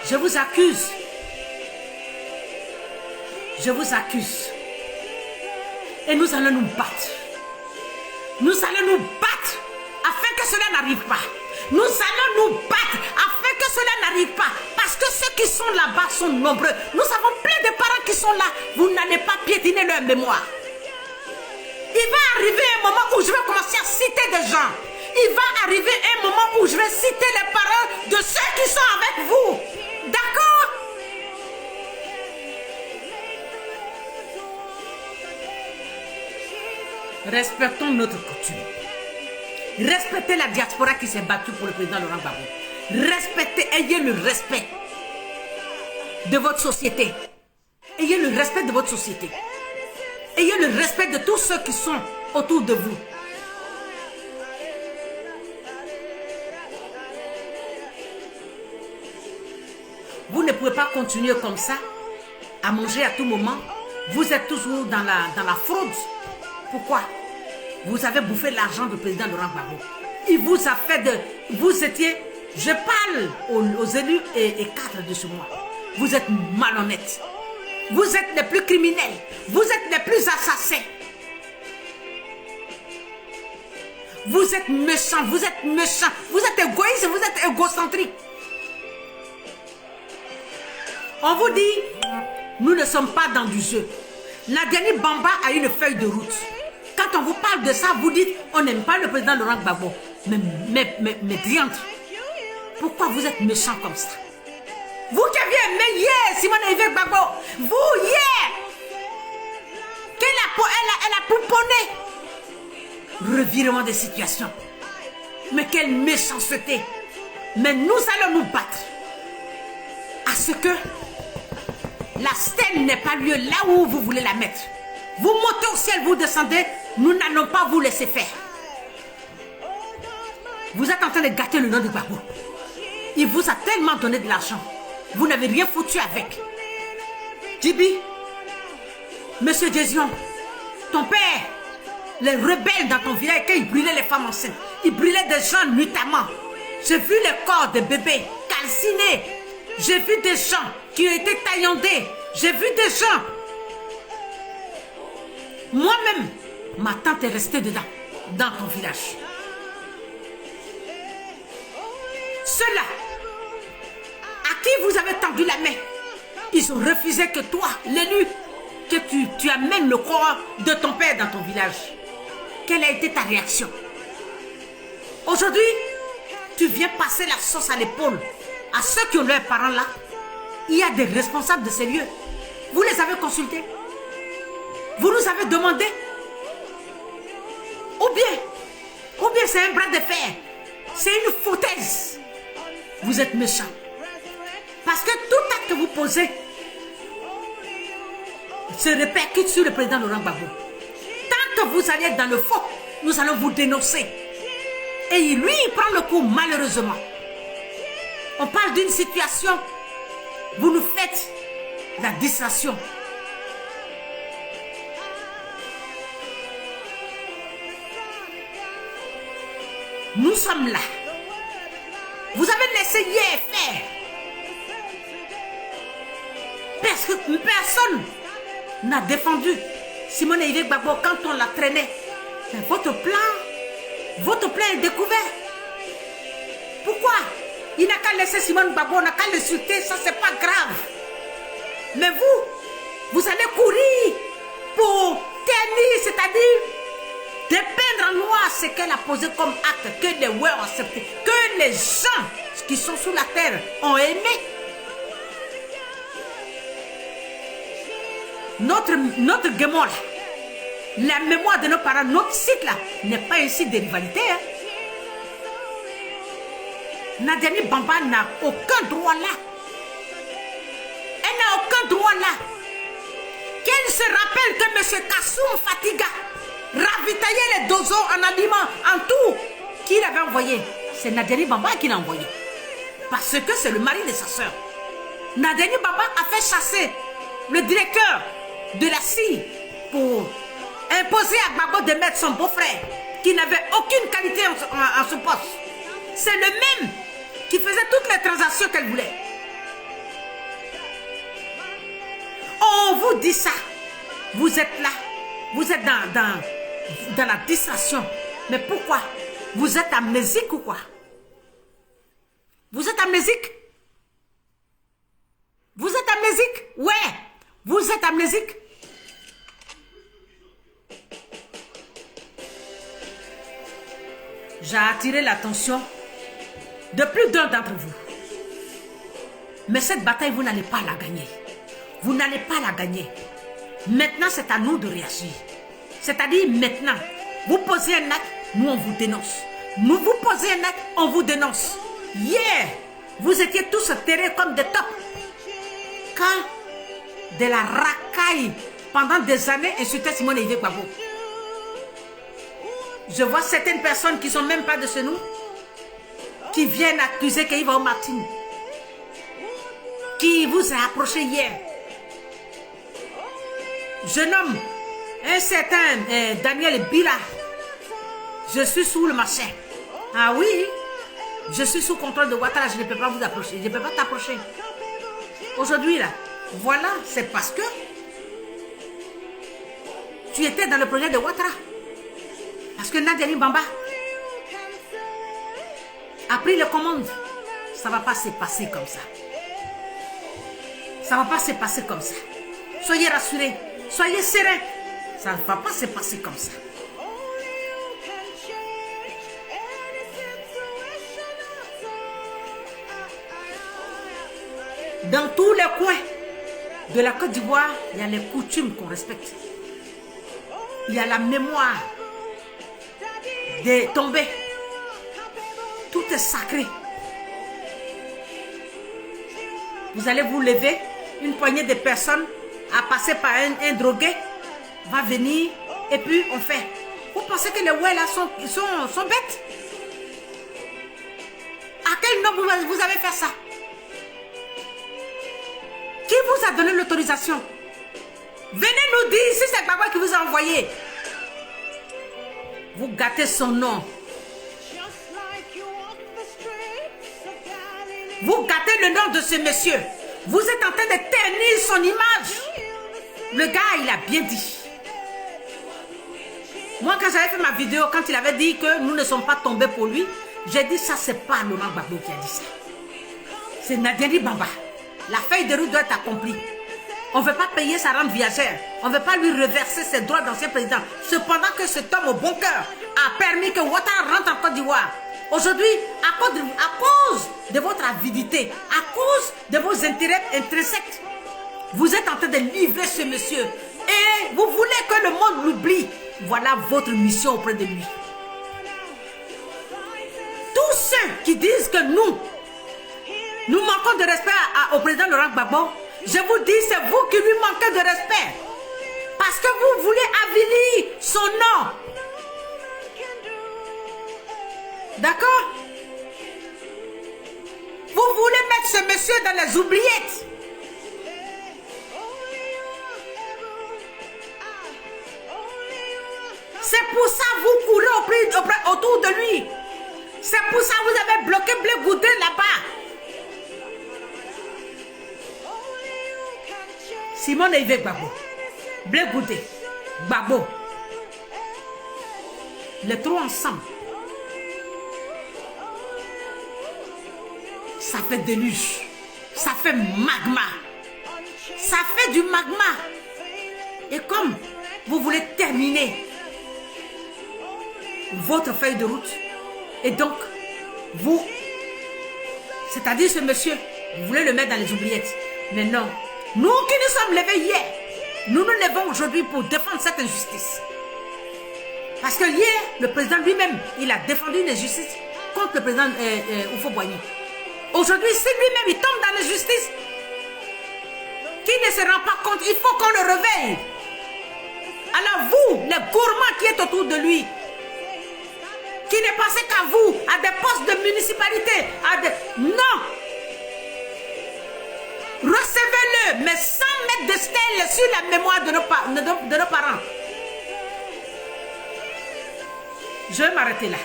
Je vous accuse. Je vous accuse Et nous allons nous battre. Nous allons nous battre afin que cela n'arrive pas. Nous allons nous battre afin que cela n'arrive pas. Parce que ceux qui sont là-bas sont nombreux. Nous avons plein de parents qui sont là. Vous n'allez pas piétiner leur mémoire. Il va arriver un moment où je vais commencer à citer des gens. Il va arriver un moment où je vais citer les paroles de ceux qui sont avec vous. D'accord? Respectons notre coutume. Respectez la diaspora qui s'est battue pour le président Laurent Gbagbo. Respectez, ayez le respect de votre société. Ayez le respect de votre société. Ayez le respect de tous ceux qui sont autour de vous. Vous ne pouvez pas continuer comme ça, à manger à tout moment. Vous êtes toujours dans la fraude. Pourquoi? Vous avez bouffé l'argent du président Laurent Gbagbo. Il vous a fait de... Vous étiez... Je parle aux élus et cadres de ce mois. Vous êtes malhonnêtes. Vous êtes les plus criminels. Vous êtes les plus assassins. Vous êtes méchants. Vous êtes méchants. Vous êtes égoïstes. Vous êtes égocentriques. On vous dit, nous ne sommes pas dans du jeu. Nadiani Bamba a une feuille de route. Quand on vous parle de ça, vous dites, on n'aime pas le président Laurent Gbagbo. Mais diantre, pourquoi vous êtes méchants comme ça? Vous qui aviez aimé hier, Simone Yves Gbagbo, vous hier, elle a pouponné. Revirement des situations. Mais quelle méchanceté. Mais nous allons nous battre à ce que la stèle n'ait pas lieu là où vous voulez la mettre. Vous montez au ciel, vous descendez, nous n'allons pas vous laisser faire. Vous êtes en train de gâter le nom de Gbagbo. Il vous a tellement donné de l'argent. Vous n'avez rien foutu avec. Djibi, Monsieur Jésion, ton père, les rebelles dans ton village, quand ils brûlaient les femmes enceintes, ils brûlaient des gens nuitamment. J'ai vu les corps de bébés calcinés. J'ai vu des gens qui ont été taillandés. J'ai vu des gens. Moi-même, ma tante est restée dedans, dans ton village. Ceux-là, à qui vous avez tendu la main, ils ont refusé que toi, l'élu, que tu amènes le corps de ton père dans ton village. Quelle a été ta réaction? Aujourd'hui, tu viens passer la sauce à l'épaule à ceux qui ont leurs parents là. Il y a des responsables de ces lieux. Vous les avez consultés? Vous nous avez demandé? Ou bien c'est un bras de fer. C'est une foutaise. Vous êtes méchants. Parce que tout acte que vous posez se répercute sur le président Laurent Gbagbo. Tant que vous allez être dans le faux, nous allons vous dénoncer. Et lui, il prend le coup malheureusement. On parle d'une situation. Vous nous faites la distraction. Nous sommes là. Vous avez laissé hier faire. Parce que personne n'a défendu Simone Yves Gbagbo quand on l'a traîné. Mais votre plan est découvert. Pourquoi? Il n'a qu'à laisser Simone Gbagbo, on n'a qu'à l'insulter, ça c'est pas grave. Mais vous allez courir pour ternir, c'est-à-dire dépeindre en noir ce qu'elle a posé comme acte, que les ouais ont accepté, que les gens qui sont sous la terre ont aimé. Notre guémon là, la mémoire de nos parents, notre site là, n'est pas un site de rivalité. Hein. Nadiani Bamba n'a aucun droit là. Elle n'a aucun droit là. Qu'elle se rappelle que M. Kassoum Fatiga ravitaillait les dozos en aliments, en tout. Qui l'avait envoyé? C'est Nadiani Bamba qui l'a envoyé. Parce que c'est le mari de sa soeur. Nadiani Bamba a fait chasser le directeur de la CIE pour imposer à Gbagbo de mettre son beau-frère qui n'avait aucune qualité en ce poste. C'est le même qui faisait toutes les transactions qu'elle voulait. On vous dit ça. Vous êtes là. Vous êtes dans la distraction. Mais pourquoi? Vous êtes amnésique ou quoi? Vous êtes amnésique? Vous êtes amnésique? Ouais, vous êtes amnésique. J'ai attiré l'attention de plus d'un d'entre vous. Mais cette bataille, vous n'allez pas la gagner. Vous n'allez pas la gagner. Maintenant, c'est à nous de réagir. C'est-à-dire maintenant, vous posez un acte, nous on vous dénonce. Nous vous posez un acte, on vous dénonce. Hier, vous étiez tous terrés comme des tops. Quand de la racaille pendant des années insultait Simone Yves Gbagbo. Je vois certaines personnes qui ne sont même pas de chez nous, qui viennent accuser Keiva Martin, qui vous a approché hier. Je nomme un certain Daniel Bila. Je suis sous le marché. Ah oui, je suis sous contrôle de Ouattara, je ne peux pas vous approcher, je ne peux pas t'approcher. Aujourd'hui là, voilà, c'est parce que tu étais dans le projet de Ouattara. Parce que Nadiani Bamba a pris les commandes. Ça ne va pas se passer comme ça. Ça ne va pas se passer comme ça. Soyez rassurés, soyez sereins. Ça ne va pas se passer comme ça. Dans tous les coins de la Côte d'Ivoire, il y a les coutumes qu'on respecte. Il y a la mémoire des tombés. Tout est sacré. Vous allez vous lever, une poignée de personnes à passer par un drogué va venir et puis on fait. Vous pensez que les ouais là sont bêtes? À quel nom vous avez fait ça? Qui vous a donné l'autorisation? Venez nous dire si c'est Gbagbo qui vous a envoyé. Vous gâtez son nom. Vous gâtez le nom de ce monsieur. Vous êtes en train de ternir son image. Le gars, il a bien dit. Moi, quand j'avais fait ma vidéo, quand il avait dit que nous ne sommes pas tombés pour lui, j'ai dit ça, c'est pas Laurent Gbagbo qui a dit ça. C'est Nadiani Bamba. La feuille de route doit être accomplie. On ne veut pas payer sa rente viagère. On ne veut pas lui reverser ses droits d'ancien président. Cependant que cet homme au bon cœur a permis que Ouattara rentre en Côte d'Ivoire. Aujourd'hui, à cause de votre avidité, à cause de vos intérêts intrinsèques, vous êtes en train de livrer ce monsieur. Et vous voulez que le monde l'oublie. Voilà votre mission auprès de lui. Tous ceux qui disent que nous manquons de respect au président Laurent Gbagbo, je vous dis, c'est vous qui lui manquez de respect. Parce que vous voulez avilir son nom. D'accord? Vous voulez mettre ce monsieur dans les oubliettes. C'est pour ça que vous courez autour de lui. C'est pour ça que vous avez bloqué Blé Goudé là-bas. Simone Yves Gbagbo, Blé Goudé, Gbagbo, les trois ensemble, ça fait déluge, ça fait magma, ça fait du magma. Et comme vous voulez terminer votre feuille de route, et donc vous, c'est-à-dire ce monsieur, vous voulez le mettre dans les oubliettes, mais non. Nous qui nous sommes levés hier, nous nous levons aujourd'hui pour défendre cette injustice. Parce que hier, le président lui-même, il a défendu une injustice contre le président Houphouët-Boigny. Aujourd'hui, si lui-même il tombe dans l'injustice, qui ne se rend pas compte, il faut qu'on le réveille. Alors vous, les gourmands qui êtes autour de lui, qui ne pensez qu'à vous, à des postes de municipalité, non! Recevez-le, mais sans mettre de stèle sur la mémoire de nos parents. Je vais m'arrêter là.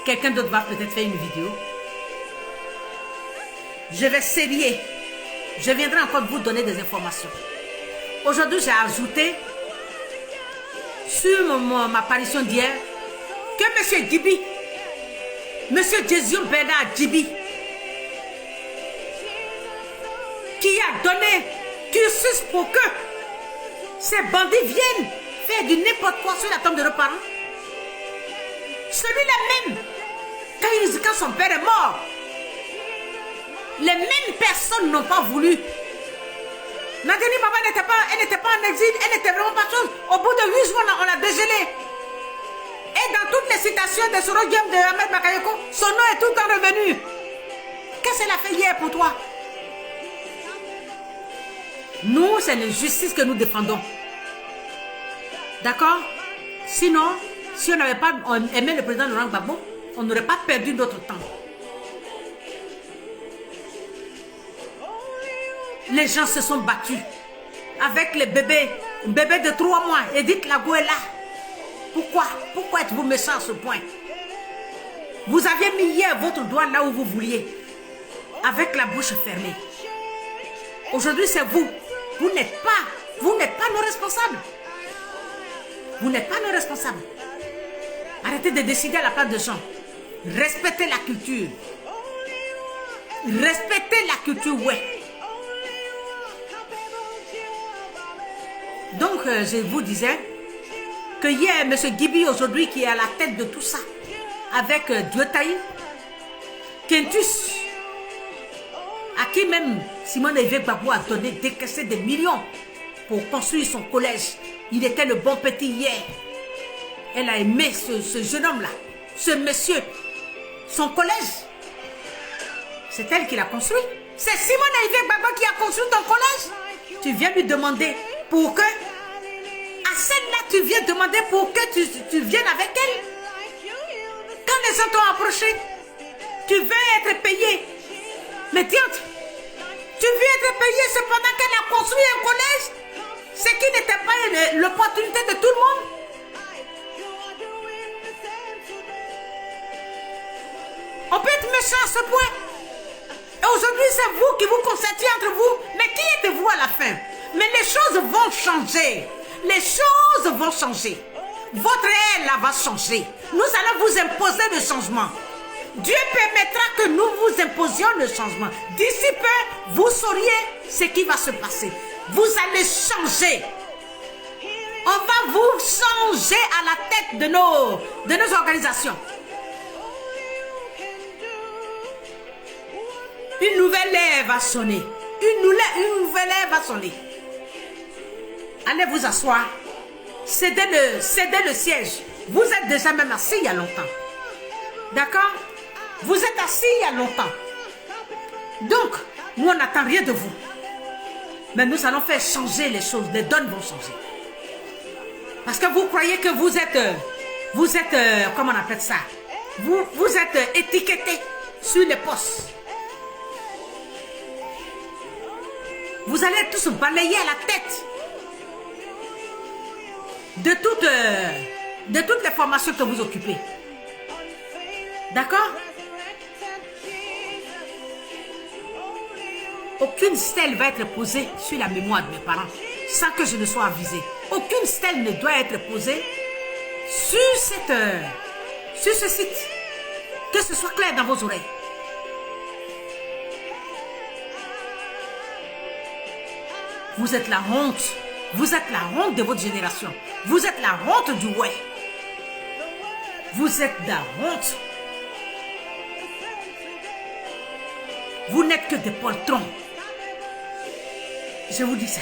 Quelqu'un d'autre va peut-être faire une vidéo. Je vais serrer. Je viendrai encore vous donner des informations. Aujourd'hui, j'ai ajouté sur ma apparition d'hier que M. Djibi, M. Jésus Bernard Djibi, qui a donné cursus pour que ces bandits viennent faire du n'importe quoi sur la tombe de nos parents. Celui-là même, quand son père est mort, les mêmes personnes n'ont pas voulu. Nadeni Baba n'était pas en exil, elle n'était vraiment pas chose. Au bout de 8 jours, on l'a dégelé. Et dans toutes les citations de Soro Diem de Ahmed Bakayoko, son nom est tout le temps revenu. Qu'est-ce qu'elle a fait hier pour toi? Nous, c'est l'injustice que nous défendons. D'accord? Sinon, si on n'avait pas aimé le président Laurent Gbagbo, on n'aurait pas perdu notre temps. Les gens se sont battus avec les bébés, un bébé de 3 mois. Edith Lago est là. Pourquoi? Pourquoi êtes-vous méchants à ce point? Vous aviez mis hier votre doigt là où vous vouliez, avec la bouche fermée. Aujourd'hui, c'est vous. Vous n'êtes pas nos responsables. Vous n'êtes pas nos responsables. Arrêtez de décider à la place de gens. Respectez la culture. Respectez la culture, ouais. Donc, je vous disais que hier, M. Gibi, aujourd'hui, qui est à la tête de tout ça, avec Diotaï, Kentus, à qui même Simone Evé Gbagbo a donné, décaissé des millions pour construire son collège. Il était le bon petit hier. Elle a aimé ce jeune homme-là, ce monsieur, son collège. C'est elle qui l'a construit. C'est Simone Evé Gbagbo qui a construit ton collège. Tu viens lui demander pour que, à celle-là, tu viens demander pour que tu viennes avec elle. Quand les gens t'ont approché, tu veux être payé. Mais tiens, tu veux être payé cependant qu'elle a construit un collège, ce qui n'était pas l'opportunité de tout le monde. On peut être méchant à ce point. Et aujourd'hui, c'est vous qui vous concertez entre vous. Mais qui êtes-vous à la fin? Mais les choses vont changer. Les choses vont changer. Votre ère là va changer. Nous allons vous imposer le changement. Dieu permettra que nous vous imposions le changement. D'ici peu, vous sauriez ce qui va se passer. Vous allez changer. On va vous changer à la tête de nos organisations. Une nouvelle ère va sonner. Une nouvelle ère va sonner. Allez vous asseoir. Cédez le siège. Vous êtes déjà même assis il y a longtemps. D'accord? Vous êtes assis il y a longtemps. Donc, nous on n'attend rien de vous. Mais nous allons faire changer les choses. Les donnes vont changer. Parce que vous croyez que vous êtes, comment on appelle ça? Vous êtes étiqueté sur les postes. Vous allez tous balayer à la tête de toutes les formations que vous occupez. D'accord? Aucune stèle va être posée sur la mémoire de mes parents sans que je ne sois avisé. Aucune stèle ne doit être posée sur ce site. Que ce soit clair dans vos oreilles. Vous êtes la honte. Vous êtes la honte de votre génération. Vous êtes la honte du ouais. Vous êtes la honte. Vous n'êtes que des poltrons. Je vous dis ça.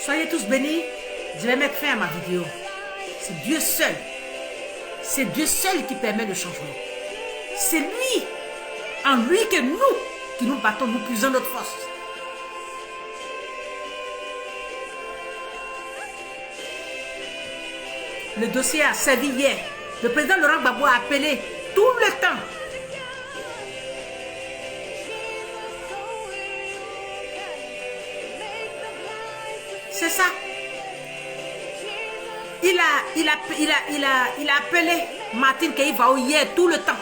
Soyez tous bénis. Je vais mettre fin à ma vidéo. C'est Dieu seul. C'est Dieu seul qui permet le changement. C'est lui, en lui que nous, qui nous battons, nous puisons notre force. Le dossier a servi hier. Le président Laurent Gbagbo a appelé tout le temps. C'est ça. Il a appelé Martine Keïvao hier tout le temps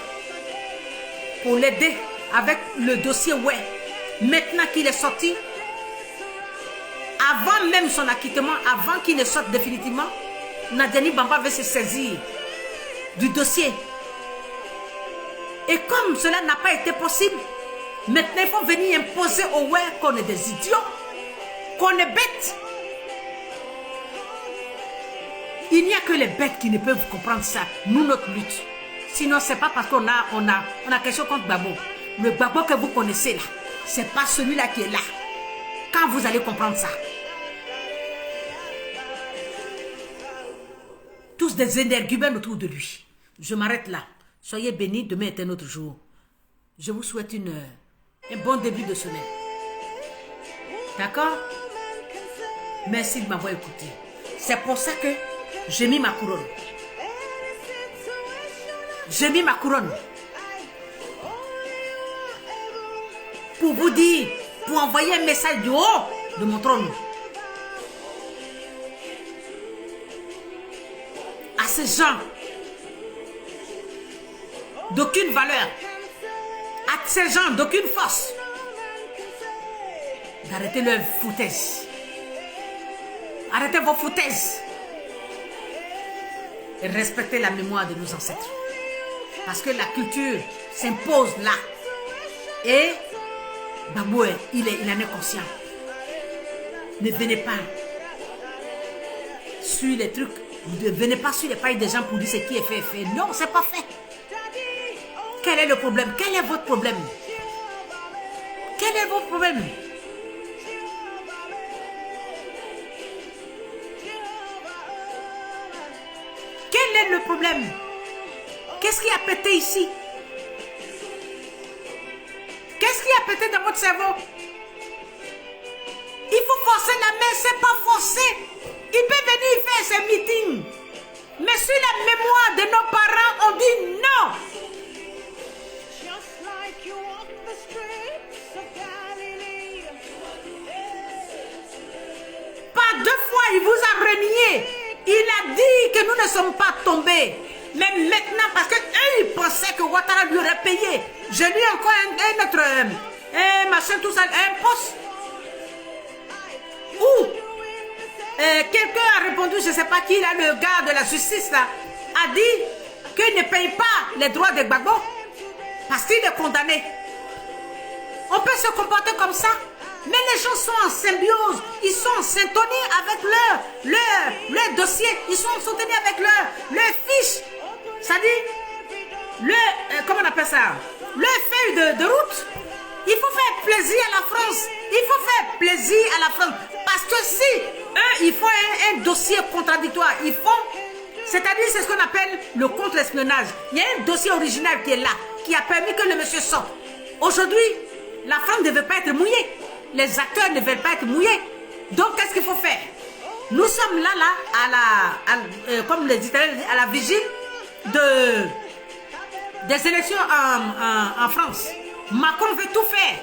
pour l'aider avec le dossier ouais. Maintenant qu'il est sorti, avant même son acquittement, avant qu'il ne sorte définitivement, Nadiani Bamba veut se saisir du dossier. Et comme cela n'a pas été possible, maintenant il faut venir imposer au ouais qu'on est des idiots, qu'on est bêtes. Il n'y a que les bêtes qui ne peuvent comprendre ça, nous notre lutte. Sinon c'est pas parce qu'on a quelque chose contre Gbagbo. Le Gbagbo que vous connaissez là, c'est pas celui-là qui est là. Quand vous allez comprendre ça. Tous des énergumènes autour de lui. Je m'arrête là. Soyez bénis, demain est un autre jour. Je vous souhaite un bon début de semaine. D'accord? Merci de m'avoir écouté. C'est pour ça que j'ai mis ma couronne. J'ai mis ma couronne. Pour vous dire, pour envoyer un message du haut de mon trône. À ces gens d'aucune valeur, à ces gens d'aucune force, d'arrêter leur foutaise. Arrêtez vos foutaises. Et respectez la mémoire de nos ancêtres. Parce que la culture s'impose là. Et Gbagbo, il en est conscient. Ne venez pas sur les trucs. Ne venez pas sur les pailles des gens pour dire ce qui est fait, fait. Non, c'est pas fait. Quel est le problème? Quel est votre problème? Quel est votre problème? Quel est le problème? Qu'est-ce qui a pété ici? Qu'est-ce qui a pété dans votre cerveau? Il faut forcer la main, c'est pas forcer. Il peut venir faire ses meetings. Mais sur la mémoire de nos parents, on dit non. Par 2 fois, il vous a renié. Il a dit que nous ne sommes pas tombés. Mais maintenant, parce qu'eux, ils pensaient que Ouattara lui aurait payé. Je lui ai encore un autre, machin, tout ça, un poste. Où quelqu'un a répondu, je ne sais pas qui, là, le gars de la justice, là, a dit qu'il ne paye pas les droits de Gbagbo parce qu'il est condamné. On peut se comporter comme ça. Mais les gens sont en symbiose, ils sont en syntonie avec leur dossier, ils sont en syntonie avec leur fiche. Ça dit, comment on appelle ça? Leur feuille de route. Il faut faire plaisir à la France. Il faut faire plaisir à la France. Parce que si eux, ils font un dossier contradictoire, ils font, c'est-à-dire c'est ce qu'on appelle le contre-espionnage. Il y a un dossier original qui est là, qui a permis que le monsieur sorte. Aujourd'hui, la France ne veut pas être mouillée. Les acteurs ne veulent pas être mouillés. Donc, qu'est-ce qu'il faut faire? Nous sommes là, comme les Italiens, à la vigile des élections en France. Macron veut tout faire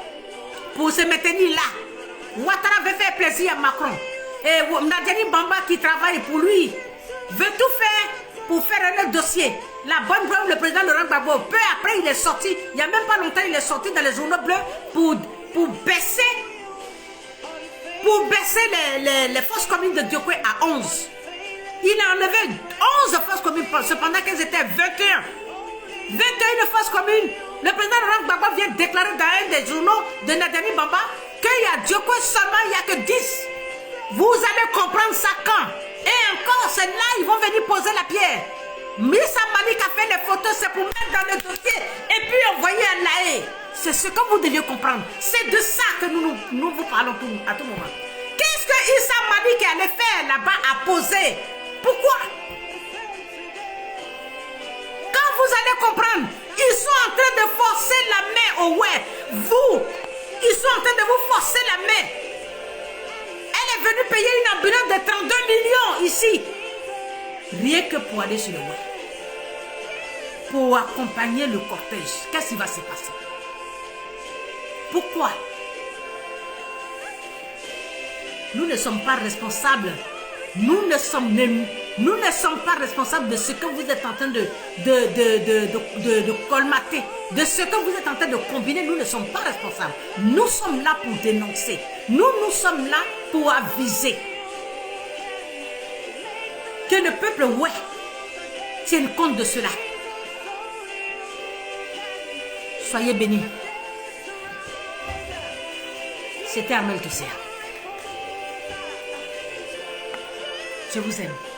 pour se maintenir là. Ouattara veut faire plaisir à Macron. Et Nadiani Bamba, qui travaille pour lui, veut tout faire pour faire un autre dossier. La bonne preuve, le président Laurent Gbagbo, peu après, il est sorti, il n'y a même pas longtemps, il est sorti dans les journaux bleus pour baisser les forces communes de Diokwe à 11. Il a enlevé 11 forces communes, cependant qu'elles étaient 21. 21 forces communes. Le président Laurent Gbagbo vient déclarer dans un des journaux de Nadiani Bamba qu'il y a Diokwe seulement, il n'y a que 10. Vous allez comprendre ça quand? Et encore, c'est là, ils vont venir poser la pierre. Missa Malik a fait les photos, c'est pour mettre dans le dossier et puis envoyer à l'AE. C'est ce que vous deviez comprendre. C'est de ça que nous vous parlons à tout moment. Qu'est-ce que Issa Malik allait faire là-bas à poser? Pourquoi? Quand vous allez comprendre, ils sont en train de forcer la main au web. Vous, ils sont en train de vous forcer la main. Elle est venue payer une ambulance de 32 millions ici. Rien que pour aller sur le web. Pour accompagner le cortège. Qu'est-ce qui va se passer? Pourquoi? Nous ne sommes pas responsables. Nous ne sommes pas responsables de ce que vous êtes en train de colmater. De ce que vous êtes en train de combiner. Nous ne sommes pas responsables. Nous sommes là pour dénoncer. Nous sommes là pour aviser. Que le peuple, ouais, tienne compte de cela. Soyez bénis. C'était Armel Toussaint. Je vous aime.